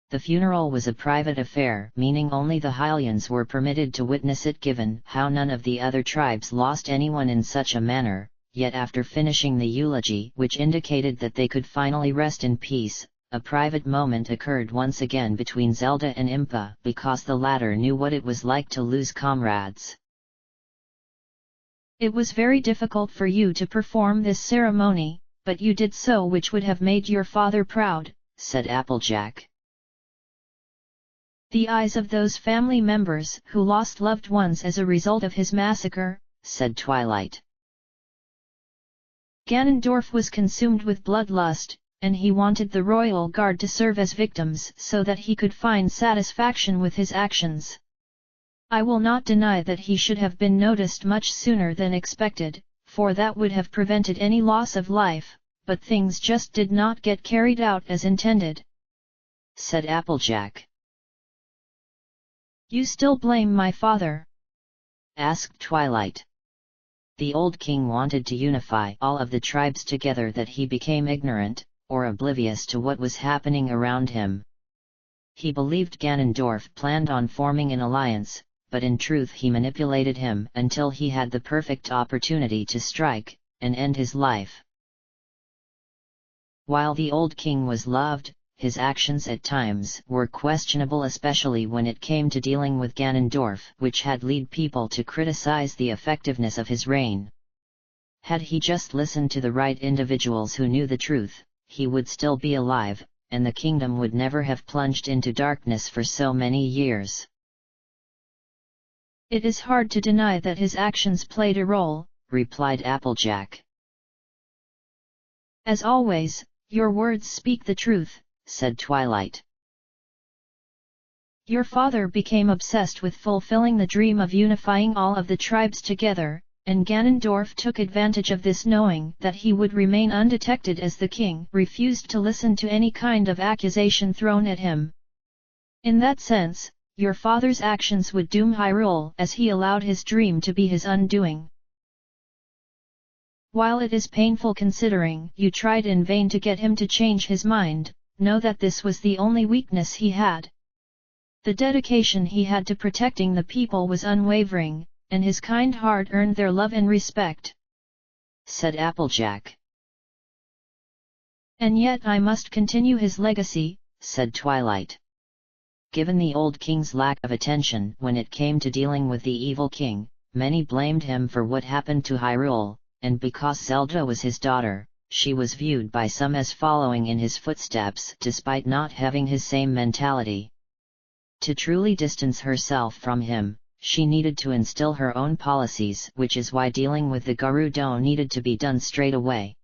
The funeral was a private affair, meaning only the Hylians were permitted to witness it, given how none of the other tribes lost anyone in such a manner. Yet after finishing the eulogy, which indicated that they could finally rest in peace, a private moment occurred once again between Zelda and Impa, because the latter knew what it was like to lose comrades. "It was very difficult for you to perform this ceremony, but you did so, which would have made your father proud," said Applejack. "The eyes of those family members who lost loved ones as a result of his massacre," said Twilight. "Ganondorf was consumed with bloodlust, and he wanted the Royal Guard to serve as victims so that he could find satisfaction with his actions. I will not deny that he should have been noticed much sooner than expected, for that would have prevented any loss of life, but things just did not get carried out as intended," said Applejack. You still blame my father? Asked Twilight. The old king wanted to unify all of the tribes together that he became ignorant, or oblivious to what was happening around him. He believed Ganondorf planned on forming an alliance, but in truth he manipulated him until he had the perfect opportunity to strike, and end his life. While the old king was loved, his actions at times were questionable, especially when it came to dealing with Ganondorf, which had led people to criticize the effectiveness of his reign. Had he just listened to the right individuals who knew the truth, he would still be alive, and the kingdom would never have plunged into darkness for so many years. It is hard to deny that his actions played a role, replied Applejack. As always, your words speak the truth, said Twilight. Your father became obsessed with fulfilling the dream of unifying all of the tribes together, and Ganondorf took advantage of this, knowing that he would remain undetected as the king refused to listen to any kind of accusation thrown at him. In that sense, your father's actions would doom Hyrule as he allowed his dream to be his undoing. While it is painful considering you tried in vain to get him to change his mind, know that this was the only weakness he had. The dedication he had to protecting the people was unwavering, and his kind heart earned their love and respect, said Applejack. And yet I must continue his legacy, said Twilight. Given the old king's lack of attention when it came to dealing with the evil king, many blamed him for what happened to Hyrule, and because Zelda was his daughter, she was viewed by some as following in his footsteps despite not having his same mentality. To truly distance herself from him, she needed to instill her own policies, which is why dealing with the Gerudo needed to be done straight away.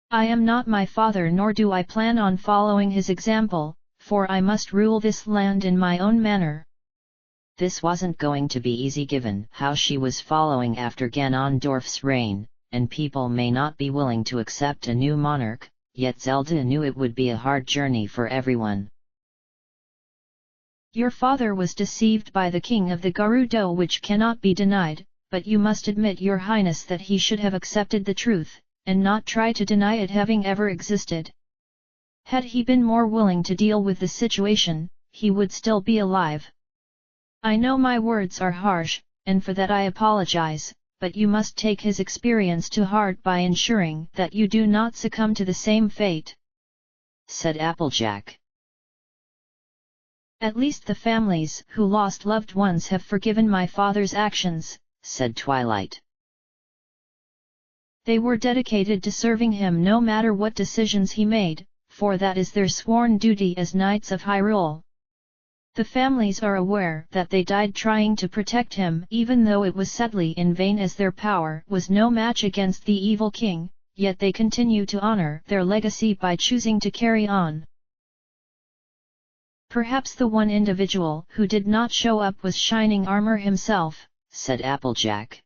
I am not my father, nor do I plan on following his example, for I must rule this land in my own manner. This wasn't going to be easy given how she was following after Ganondorf's reign, and people may not be willing to accept a new monarch, yet Zelda knew it would be a hard journey for everyone. Your father was deceived by the king of the Gerudo, which cannot be denied, but you must admit, your highness, that he should have accepted the truth, and not try to deny it having ever existed. Had he been more willing to deal with the situation, he would still be alive. I know my words are harsh, and for that I apologize, but you must take his experience to heart by ensuring that you do not succumb to the same fate, said Applejack. At least the families who lost loved ones have forgiven my father's actions, said Twilight. They were dedicated to serving him no matter what decisions he made, for that is their sworn duty as Knights of Hyrule. The families are aware that they died trying to protect him, even though it was sadly in vain, as their power was no match against the evil king, yet they continue to honor their legacy by choosing to carry on. Perhaps the one individual who did not show up was Shining Armor himself, said Applejack.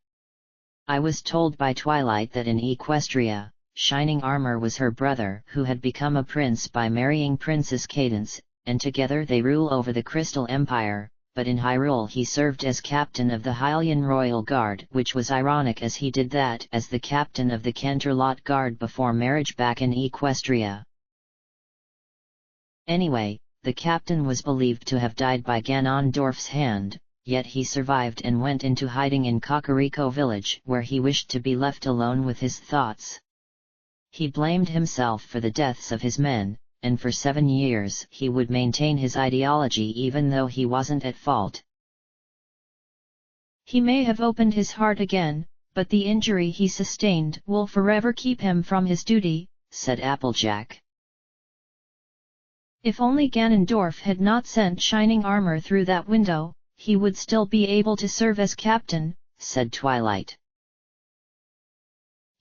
I was told by Twilight that in Equestria, Shining Armor was her brother who had become a prince by marrying Princess Cadance, and together they rule over the Crystal Empire, but in Hyrule he served as captain of the Hylian Royal Guard, which was ironic as he did that as the captain of the Canterlot Guard before marriage back in Equestria. Anyway, the captain was believed to have died by Ganondorf's hand, yet he survived and went into hiding in Kakariko village, where he wished to be left alone with his thoughts. He blamed himself for the deaths of his men, and for 7 years he would maintain his ideology even though he wasn't at fault. He may have opened his heart again, but the injury he sustained will forever keep him from his duty, said Applejack. If only Ganondorf had not sent Shining Armor through that window, he would still be able to serve as captain, said Twilight.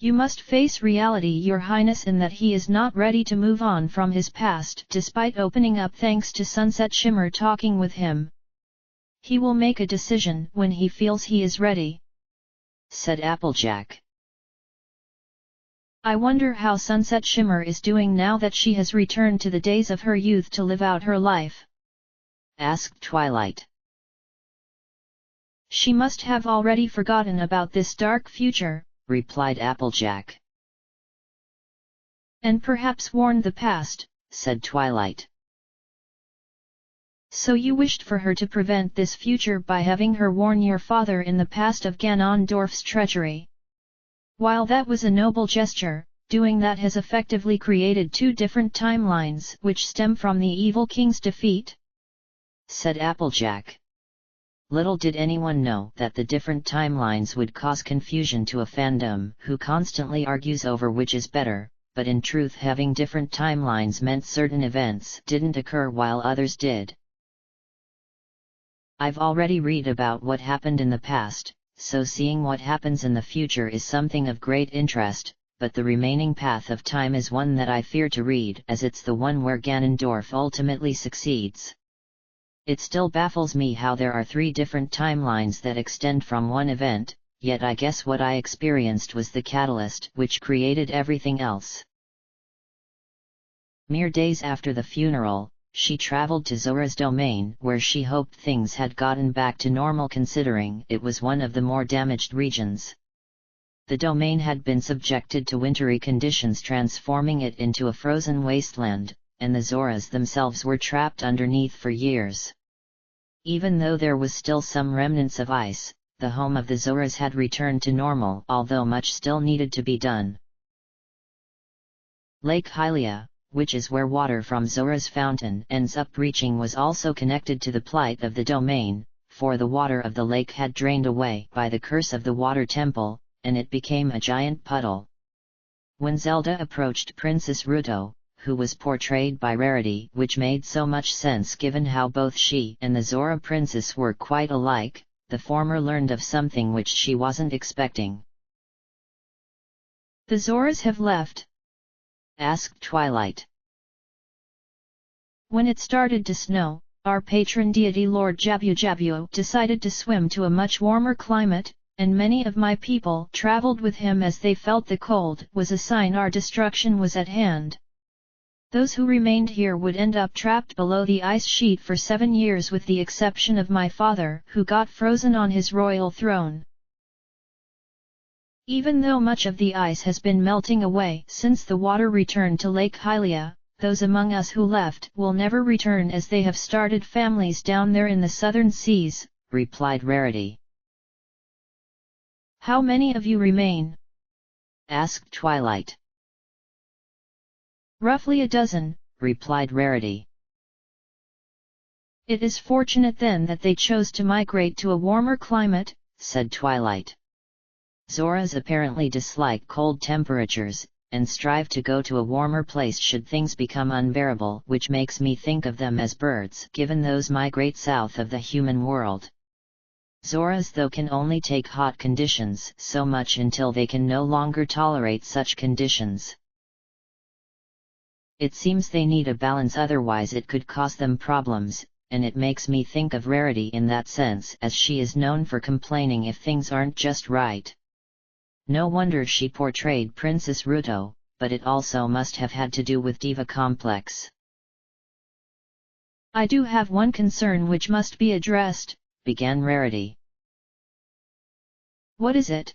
You must face reality, your highness, in that he is not ready to move on from his past despite opening up thanks to Sunset Shimmer talking with him. He will make a decision when he feels he is ready, said Applejack. I wonder how Sunset Shimmer is doing now that she has returned to the days of her youth to live out her life. asked Twilight. She must have already forgotten about this dark future, replied Applejack. And perhaps warned the past, said Twilight. So you wished for her to prevent this future by having her warn your father in the past of Ganondorf's treachery. While that was a noble gesture, doing that has effectively created two different timelines which stem from the evil king's defeat, said Applejack. Little did anyone know that the different timelines would cause confusion to a fandom who constantly argues over which is better, but in truth having different timelines meant certain events didn't occur while others did. I've already read about what happened in the past, so seeing what happens in the future is something of great interest, but the remaining path of time is one that I fear to read as it's the one where Ganondorf ultimately succeeds. It still baffles me how there are three different timelines that extend from one event, yet I guess what I experienced was the catalyst which created everything else. Mere days after the funeral, she traveled to Zora's domain where she hoped things had gotten back to normal considering it was one of the more damaged regions. The domain had been subjected to wintry conditions transforming it into a frozen wasteland, and the Zoras themselves were trapped underneath for years. Even though there was still some remnants of ice, the home of the Zoras had returned to normal although much still needed to be done. Lake Hylia, which is where water from Zora's fountain ends up reaching, was also connected to the plight of the domain, for the water of the lake had drained away by the curse of the water temple, and it became a giant puddle. When Zelda approached Princess Ruto, who was portrayed by Rarity, which made so much sense given how both she and the Zora princess were quite alike, the former learned of something which she wasn't expecting. The Zoras have left? Asked Twilight. When it started to snow, our patron deity Lord Jabu Jabu decided to swim to a much warmer climate, and many of my people traveled with him as they felt the cold was a sign our destruction was at hand. Those who remained here would end up trapped below the ice sheet for 7 years with the exception of my father who got frozen on his royal throne. Even though much of the ice has been melting away since the water returned to Lake Hylia, those among us who left will never return as they have started families down there in the southern seas, replied Rarity. How many of you remain? Asked Twilight. Roughly a dozen, replied Rarity. It is fortunate then that they chose to migrate to a warmer climate, said Twilight. Zoras apparently dislike cold temperatures, and strive to go to a warmer place should things become unbearable, which makes me think of them as birds given those migrate south of the human world. Zoras though can only take hot conditions so much until they can no longer tolerate such conditions. It seems they need a balance, otherwise it could cause them problems, and it makes me think of Rarity in that sense as she is known for complaining if things aren't just right. No wonder she portrayed Princess Ruto, but it also must have had to do with diva complex. I do have one concern which must be addressed, began Rarity. What is it?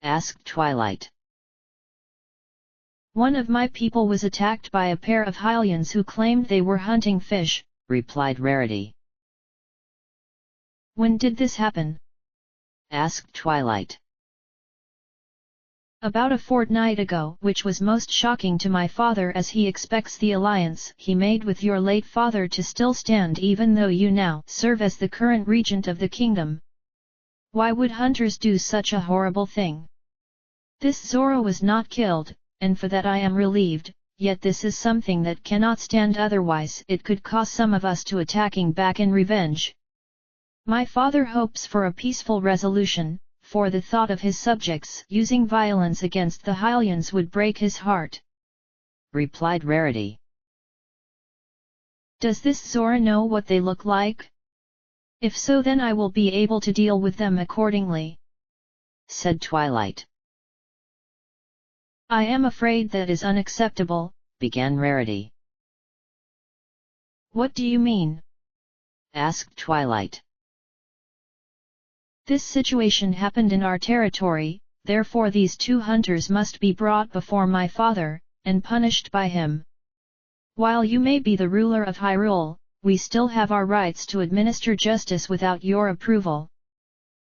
Asked Twilight. One of my people was attacked by a pair of Hylians who claimed they were hunting fish, replied Rarity. When did this happen? Asked Twilight. About a fortnight ago, which was most shocking to my father as he expects the alliance he made with your late father to still stand even though you now serve as the current regent of the kingdom. Why would hunters do such a horrible thing? This Zora was not killed, and for that I am relieved, yet this is something that cannot stand, otherwise it could cause some of us to attacking back in revenge. My father hopes for a peaceful resolution, for the thought of his subjects using violence against the Hylians would break his heart, replied Rarity. Does this Zora know what they look like? If so, then I will be able to deal with them accordingly, said Twilight. I am afraid that is unacceptable, began Rarity. What do you mean? asked Twilight. This situation happened in our territory, therefore these 2 hunters must be brought before my father, and punished by him. While you may be the ruler of Hyrule, we still have our rights to administer justice without your approval.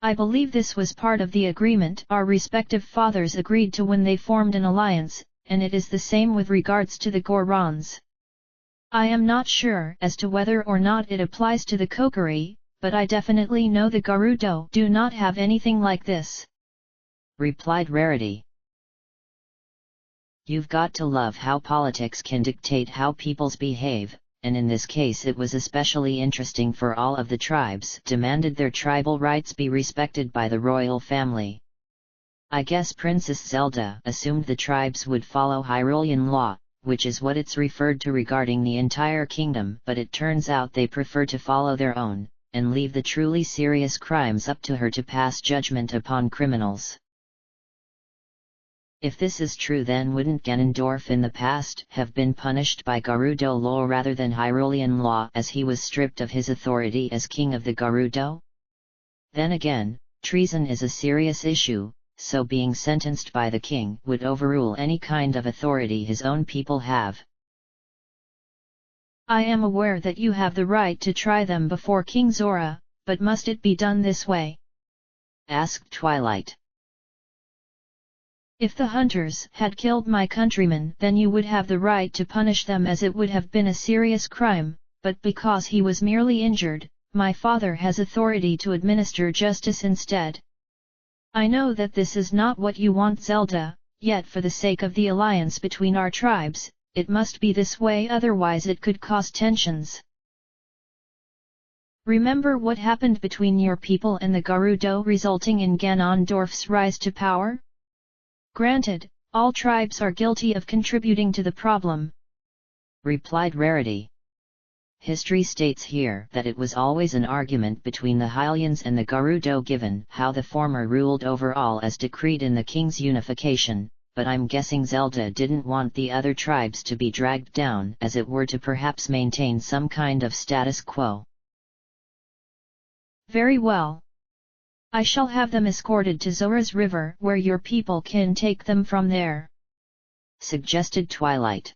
I believe this was part of the agreement our respective fathers agreed to when they formed an alliance, and it is the same with regards to the Gorons. I am not sure as to whether or not it applies to the Kokiri, but I definitely know the Gerudo do not have anything like this," replied Rarity. You've got to love how politics can dictate how peoples behave, and in this case it was especially interesting for all of the tribes demanded their tribal rights be respected by the royal family. I guess Princess Zelda assumed the tribes would follow Hyrulean law, which is what it's referred to regarding the entire kingdom, but it turns out they prefer to follow their own, and leave the truly serious crimes up to her to pass judgment upon criminals. If this is true, then wouldn't Ganondorf in the past have been punished by Gerudo law rather than Hyrulean law, as he was stripped of his authority as king of the Gerudo? Then again, treason is a serious issue, so being sentenced by the king would overrule any kind of authority his own people have. I am aware that you have the right to try them before King Zora, but must it be done this way?" asked Twilight. If the hunters had killed my countrymen, then you would have the right to punish them as it would have been a serious crime, but because he was merely injured, my father has authority to administer justice instead. I know that this is not what you want, Zelda, yet for the sake of the alliance between our tribes, it must be this way, otherwise it could cause tensions. Remember what happened between your people and the Gerudo, resulting in Ganondorf's rise to power? Granted, all tribes are guilty of contributing to the problem," replied Rarity. History states here that it was always an argument between the Hylians and the Gerudo given how the former ruled over all as decreed in the king's unification, but I'm guessing Zelda didn't want the other tribes to be dragged down, as it were, to perhaps maintain some kind of status quo. Very well. I shall have them escorted to Zora's River, where your people can take them from there," suggested Twilight.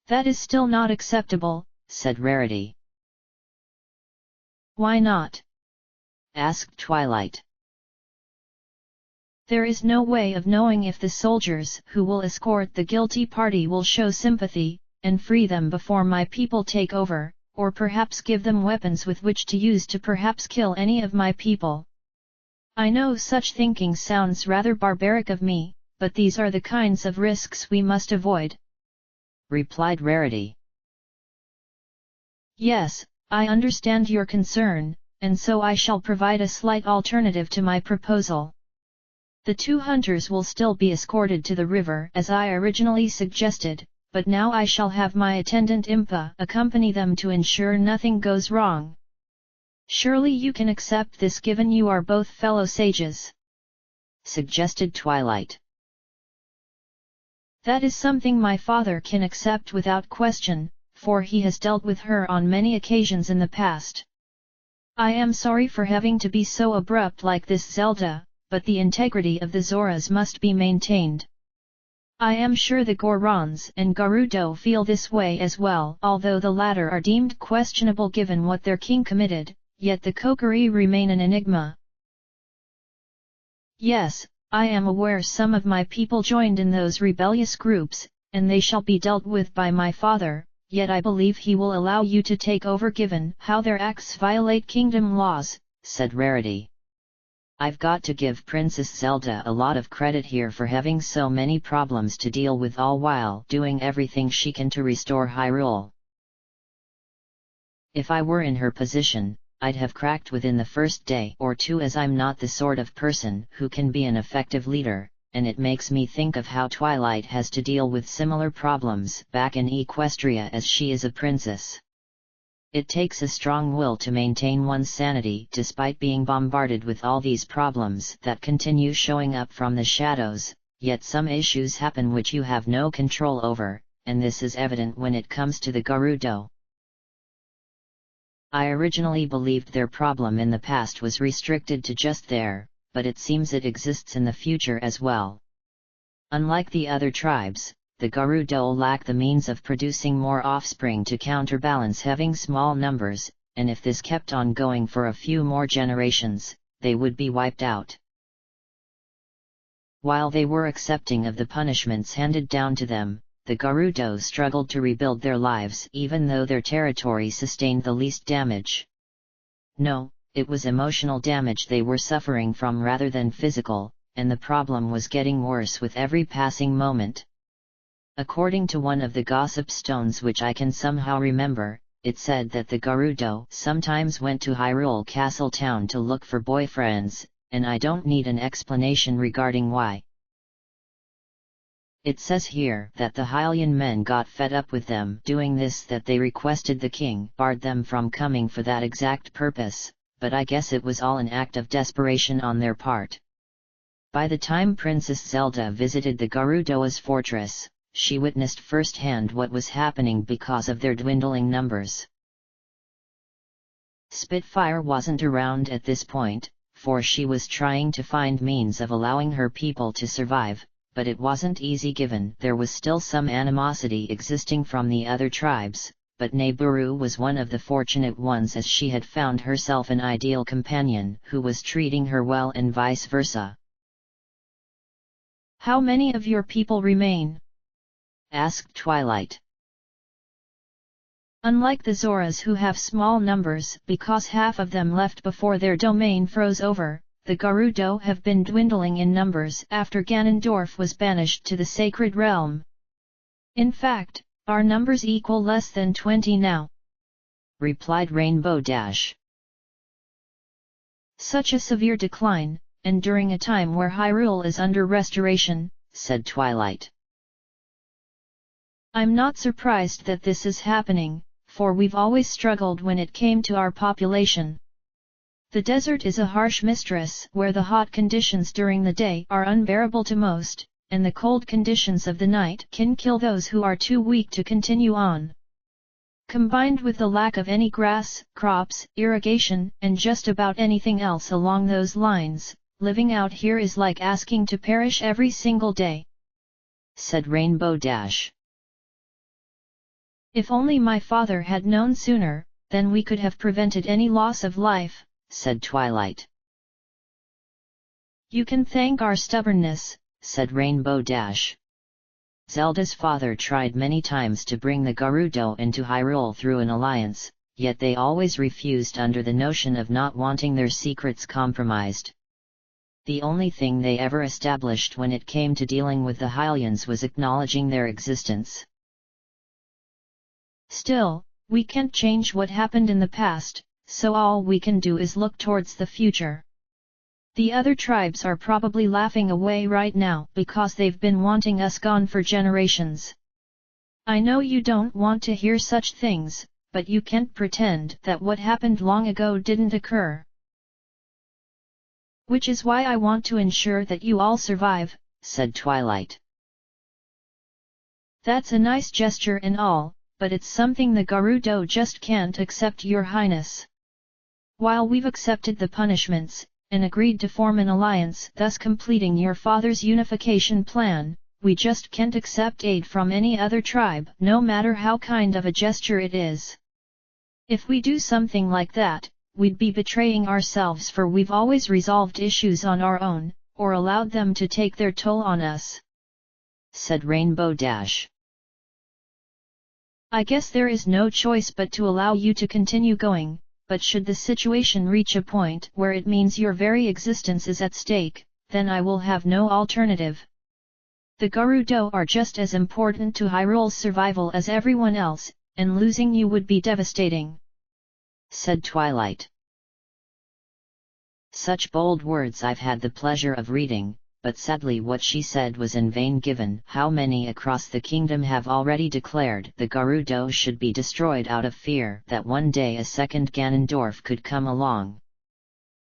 "That is still not acceptable," said Rarity. "Why not?" asked Twilight. "There is no way of knowing if the soldiers who will escort the guilty party will show sympathy, and free them before my people take over, or perhaps give them weapons with which to use to perhaps kill any of my people. I know such thinking sounds rather barbaric of me, but these are the kinds of risks we must avoid," replied Rarity. "Yes, I understand your concern, and so I shall provide a slight alternative to my proposal. The 2 hunters will still be escorted to the river as I originally suggested, but now I shall have my attendant Impa accompany them to ensure nothing goes wrong. Surely you can accept this, given you are both fellow sages," suggested Twilight. "That is something my father can accept without question, for he has dealt with her on many occasions in the past. I am sorry for having to be so abrupt like this, Zelda, but the integrity of the Zoras must be maintained. I am sure the Gorons and Gerudo feel this way as well, although the latter are deemed questionable given what their king committed, yet the Kokiri remain an enigma." "Yes, I am aware some of my people joined in those rebellious groups, and they shall be dealt with by my father, yet I believe he will allow you to take over given how their acts violate kingdom laws," said Rarity. I've got to give Princess Zelda a lot of credit here for having so many problems to deal with, all while doing everything she can to restore Hyrule. If I were in her position, I'd have cracked within the first day or two, as I'm not the sort of person who can be an effective leader, and it makes me think of how Twilight has to deal with similar problems back in Equestria as she is a princess. It takes a strong will to maintain one's sanity despite being bombarded with all these problems that continue showing up from the shadows, yet some issues happen which you have no control over, and this is evident when it comes to the Gerudo. I originally believed their problem in the past was restricted to just there, but it seems it exists in the future as well. Unlike the other tribes, the Gerudo lack the means of producing more offspring to counterbalance having small numbers, and if this kept on going for a few more generations, they would be wiped out. While they were accepting of the punishments handed down to them, the Gerudo struggled to rebuild their lives even though their territory sustained the least damage. No, it was emotional damage they were suffering from rather than physical, and the problem was getting worse with every passing moment. According to one of the gossip stones which I can somehow remember, it said that the Gerudo sometimes went to Hyrule Castle Town to look for boyfriends, and I don't need an explanation regarding why. It says here that the Hylian men got fed up with them doing this, that they requested the king barred them from coming for that exact purpose, but I guess it was all an act of desperation on their part. By the time Princess Zelda visited the Gerudo's fortress, she witnessed firsthand what was happening because of their dwindling numbers. Spitfire wasn't around at this point, for she was trying to find means of allowing her people to survive, but it wasn't easy given there was still some animosity existing from the other tribes, but Neburu was one of the fortunate ones as she had found herself an ideal companion who was treating her well and vice versa. "How many of your people remain?" asked Twilight. "Unlike the Zoras who have small numbers because half of them left before their domain froze over, the Gerudo have been dwindling in numbers after Ganondorf was banished to the Sacred Realm. In fact, our numbers equal less than 20 now," replied Rainbow Dash. "Such a severe decline, and during a time where Hyrule is under restoration," said Twilight. "I'm not surprised that this is happening, for we've always struggled when it came to our population. The desert is a harsh mistress where the hot conditions during the day are unbearable to most, and the cold conditions of the night can kill those who are too weak to continue on. Combined with the lack of any grass, crops, irrigation, and just about anything else along those lines, living out here is like asking to perish every single day," said Rainbow Dash. "If only my father had known sooner, then we could have prevented any loss of life," said Twilight. "You can thank our stubbornness," said Rainbow Dash. Zelda's father tried many times to bring the Gerudo into Hyrule through an alliance, yet they always refused under the notion of not wanting their secrets compromised. The only thing they ever established when it came to dealing with the Hylians was acknowledging their existence. "Still, we can't change what happened in the past, so all we can do is look towards the future. The other tribes are probably laughing away right now because they've been wanting us gone for generations. I know you don't want to hear such things, but you can't pretend that what happened long ago didn't occur. Which is why I want to ensure that you all survive," said Twilight. "That's a nice gesture and all, but it's something the Gerudo just can't accept, Your Highness. While we've accepted the punishments, and agreed to form an alliance thus completing your father's unification plan, we just can't accept aid from any other tribe no matter how kind of a gesture it is. If we do something like that, we'd be betraying ourselves, for we've always resolved issues on our own, or allowed them to take their toll on us," said Rainbow Dash. "I guess there is no choice but to allow you to continue going, but should the situation reach a point where it means your very existence is at stake, then I will have no alternative. The Gerudo are just as important to Hyrule's survival as everyone else, and losing you would be devastating," said Twilight. Such bold words I've had the pleasure of reading, but sadly what she said was in vain given how many across the kingdom have already declared the Gerudo should be destroyed out of fear that one day a second Ganondorf could come along.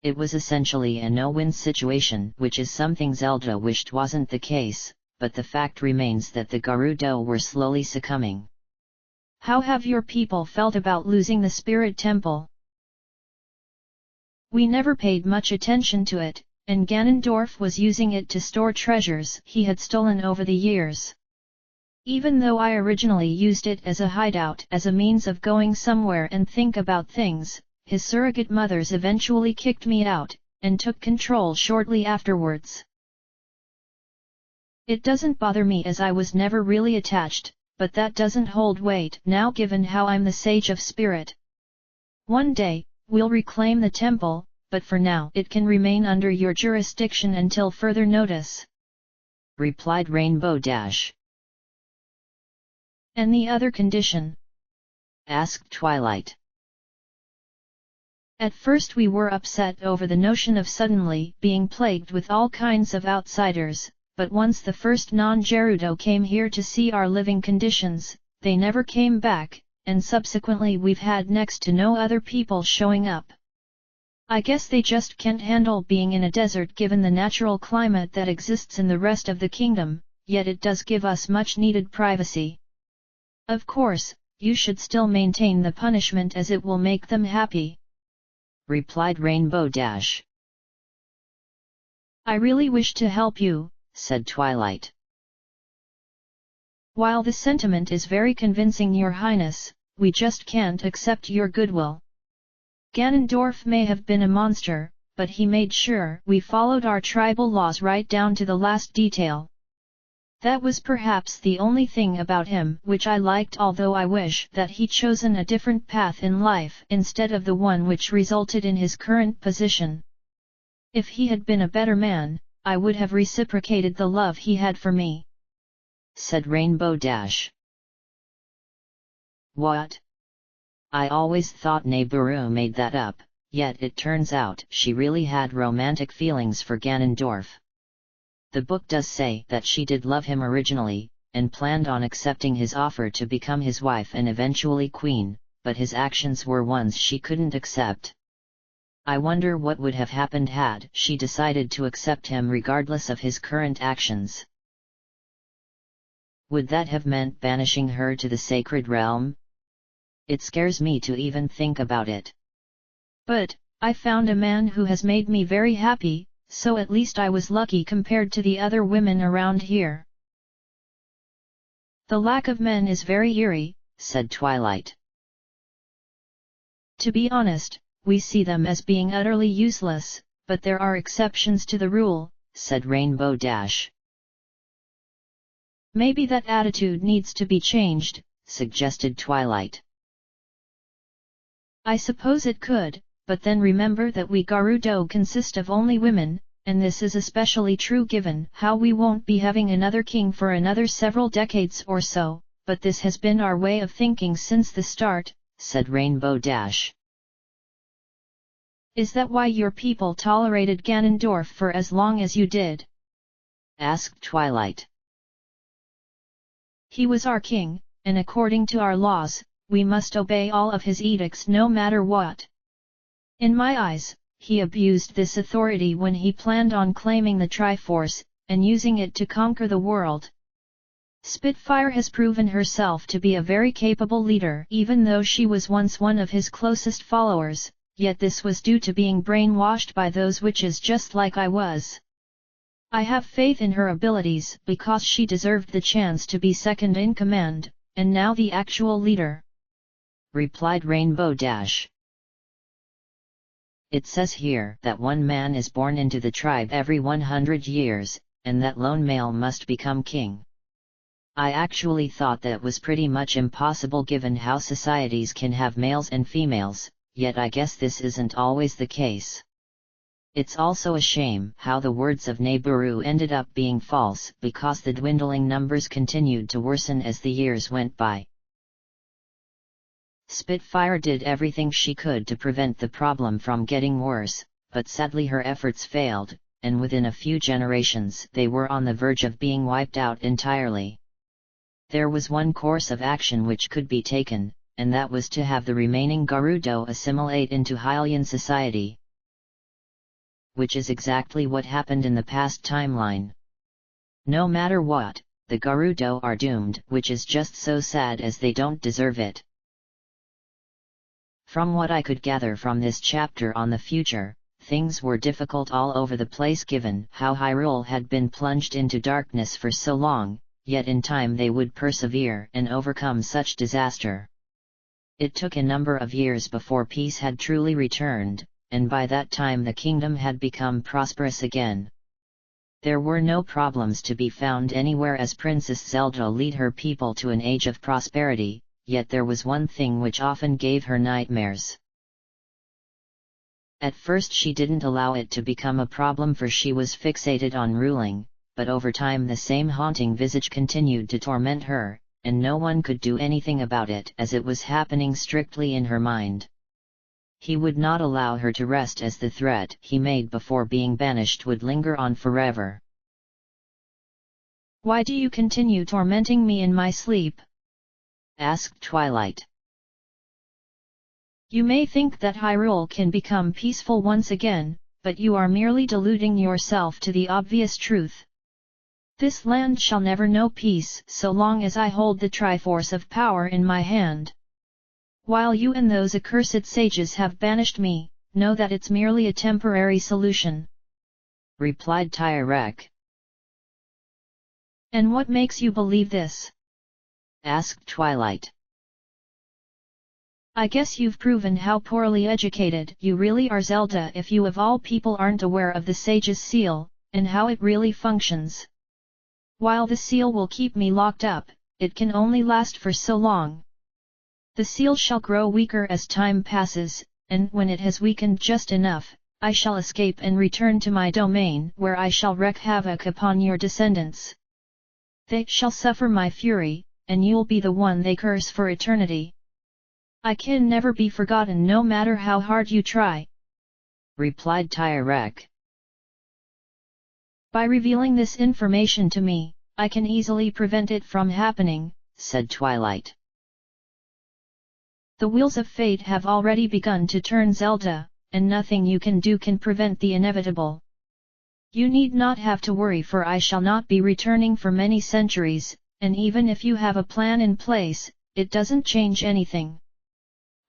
It was essentially a no-win situation, which is something Zelda wished wasn't the case, but the fact remains that the Gerudo were slowly succumbing. "How have your people felt about losing the Spirit Temple?" We never paid much attention to it, and Ganondorf was using it to store treasures he had stolen over the years. Even though I originally used it as a hideout as a means of going somewhere and think about things, his surrogate mothers eventually kicked me out, and took control shortly afterwards. It doesn't bother me as I was never really attached, but that doesn't hold weight now given how I'm the Sage of Spirit. One day, we'll reclaim the temple, but for now it can remain under your jurisdiction until further notice," replied Rainbow Dash. "And the other condition?" asked Twilight. At first we were upset over the notion of suddenly being plagued with all kinds of outsiders, but once the first non-Gerudo came here to see our living conditions, they never came back, and subsequently we've had next to no other people showing up. I guess they just can't handle being in a desert given the natural climate that exists in the rest of the kingdom, yet it does give us much needed privacy. Of course, you should still maintain the punishment as it will make them happy," replied Rainbow Dash. "I really wish to help you," said Twilight. "While the sentiment is very convincing, Your Highness, we just can't accept your goodwill. Ganondorf may have been a monster, but he made sure we followed our tribal laws right down to the last detail. That was perhaps the only thing about him which I liked, although I wish that he'd chosen a different path in life instead of the one which resulted in his current position. If he had been a better man, I would have reciprocated the love he had for me," said Rainbow Dash. "What? I always thought Neighboru made that up, yet it turns out she really had romantic feelings for Ganondorf. The book does say that she did love him originally, and planned on accepting his offer to become his wife and eventually queen, but his actions were ones she couldn't accept. I wonder what would have happened had she decided to accept him regardless of his current actions. Would that have meant banishing her to the sacred realm? It scares me to even think about it. But, I found a man who has made me very happy, so at least I was lucky compared to the other women around here." "The lack of men is very eerie," said Twilight. "To be honest, we see them as being utterly useless, but there are exceptions to the rule," said Rainbow Dash. "Maybe that attitude needs to be changed," suggested Twilight. "I suppose it could, but then remember that we Gerudo consist of only women, and this is especially true given how we won't be having another king for another several decades or so, but this has been our way of thinking since the start," said Rainbow Dash. "Is that why your people tolerated Ganondorf for as long as you did?" asked Twilight. "He was our king, and according to our laws, we must obey all of his edicts no matter what. In my eyes, he abused this authority when he planned on claiming the Triforce, and using it to conquer the world. Spitfire has proven herself to be a very capable leader even though she was once one of his closest followers, yet this was due to being brainwashed by those witches just like I was. I have faith in her abilities because she deserved the chance to be second in command, and now the actual leader," replied Rainbow Dash. "It says here that one man is born into the tribe every 100 years, and that lone male must become king. I actually thought that was pretty much impossible given how societies can have males and females, yet I guess this isn't always the case. It's also a shame how the words of Neighboru ended up being false because the dwindling numbers continued to worsen as the years went by. Spitfire did everything she could to prevent the problem from getting worse, but sadly her efforts failed, and within a few generations they were on the verge of being wiped out entirely. There was one course of action which could be taken, and that was to have the remaining Gerudo assimilate into Hylian society. Which is exactly what happened in the past timeline. No matter what, the Gerudo are doomed, which is just so sad as they don't deserve it. From what I could gather from this chapter on the future, things were difficult all over the place given how Hyrule had been plunged into darkness for so long, yet in time they would persevere and overcome such disaster. It took a number of years before peace had truly returned, and by that time the kingdom had become prosperous again. There were no problems to be found anywhere as Princess Zelda led her people to an age of prosperity, yet there was one thing which often gave her nightmares. At first she didn't allow it to become a problem for she was fixated on ruling, but over time the same haunting visage continued to torment her, and no one could do anything about it as it was happening strictly in her mind. He would not allow her to rest as the threat he made before being banished would linger on forever. "Why do you continue tormenting me in my sleep?" asked Twilight. "You may think that Hyrule can become peaceful once again, but you are merely deluding yourself to the obvious truth. This land shall never know peace so long as I hold the Triforce of Power in my hand. While you and those accursed sages have banished me, know that it's merely a temporary solution," replied Tyrek. "And what makes you believe this?" asked Twilight. "I guess you've proven how poorly educated you really are, Zelda, if you of all people aren't aware of the Sage's seal, and how it really functions. While the seal will keep me locked up, it can only last for so long. The seal shall grow weaker as time passes, and when it has weakened just enough, I shall escape and return to my domain where I shall wreak havoc upon your descendants. They shall suffer my fury, and you'll be the one they curse for eternity. I can never be forgotten no matter how hard you try," replied Tyrek. "By revealing this information to me, I can easily prevent it from happening," said Twilight. "The wheels of fate have already begun to turn, Zelda, and nothing you can do can prevent the inevitable. You need not have to worry, for I shall not be returning for many centuries, and even if you have a plan in place, it doesn't change anything.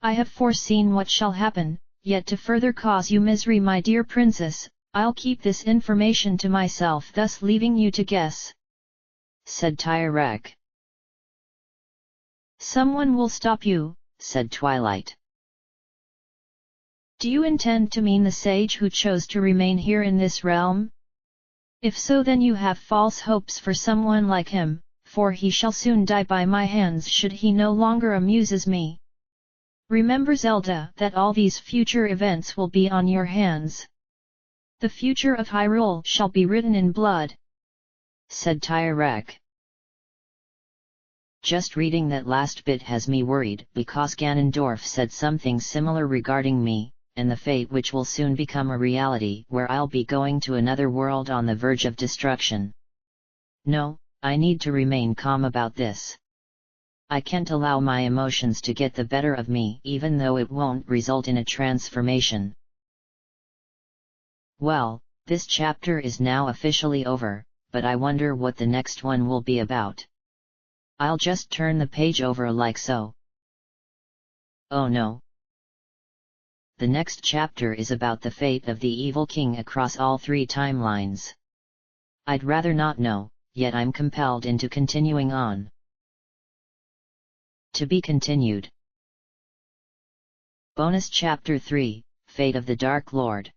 I have foreseen what shall happen, yet to further cause you misery, my dear princess, I'll keep this information to myself, thus leaving you to guess," said Tyrek. "Someone will stop you," said Twilight. "Do you intend to mean the sage who chose to remain here in this realm? If so, then you have false hopes for someone like him, for he shall soon die by my hands should he no longer amuses me. Remember, Zelda, that all these future events will be on your hands. The future of Hyrule shall be written in blood," said Tyrek. Just reading that last bit has me worried, because Ganondorf said something similar regarding me, and the fate which will soon become a reality where I'll be going to another world on the verge of destruction. No, I need to remain calm about this. I can't allow my emotions to get the better of me, even though it won't result in a transformation. Well, this chapter is now officially over, but I wonder what the next one will be about. I'll just turn the page over like so. Oh no! The next chapter is about the fate of the evil king across all three timelines. I'd rather not know, yet I'm compelled into continuing on. To be continued. Bonus Chapter 3, Fate of the Dark Lord.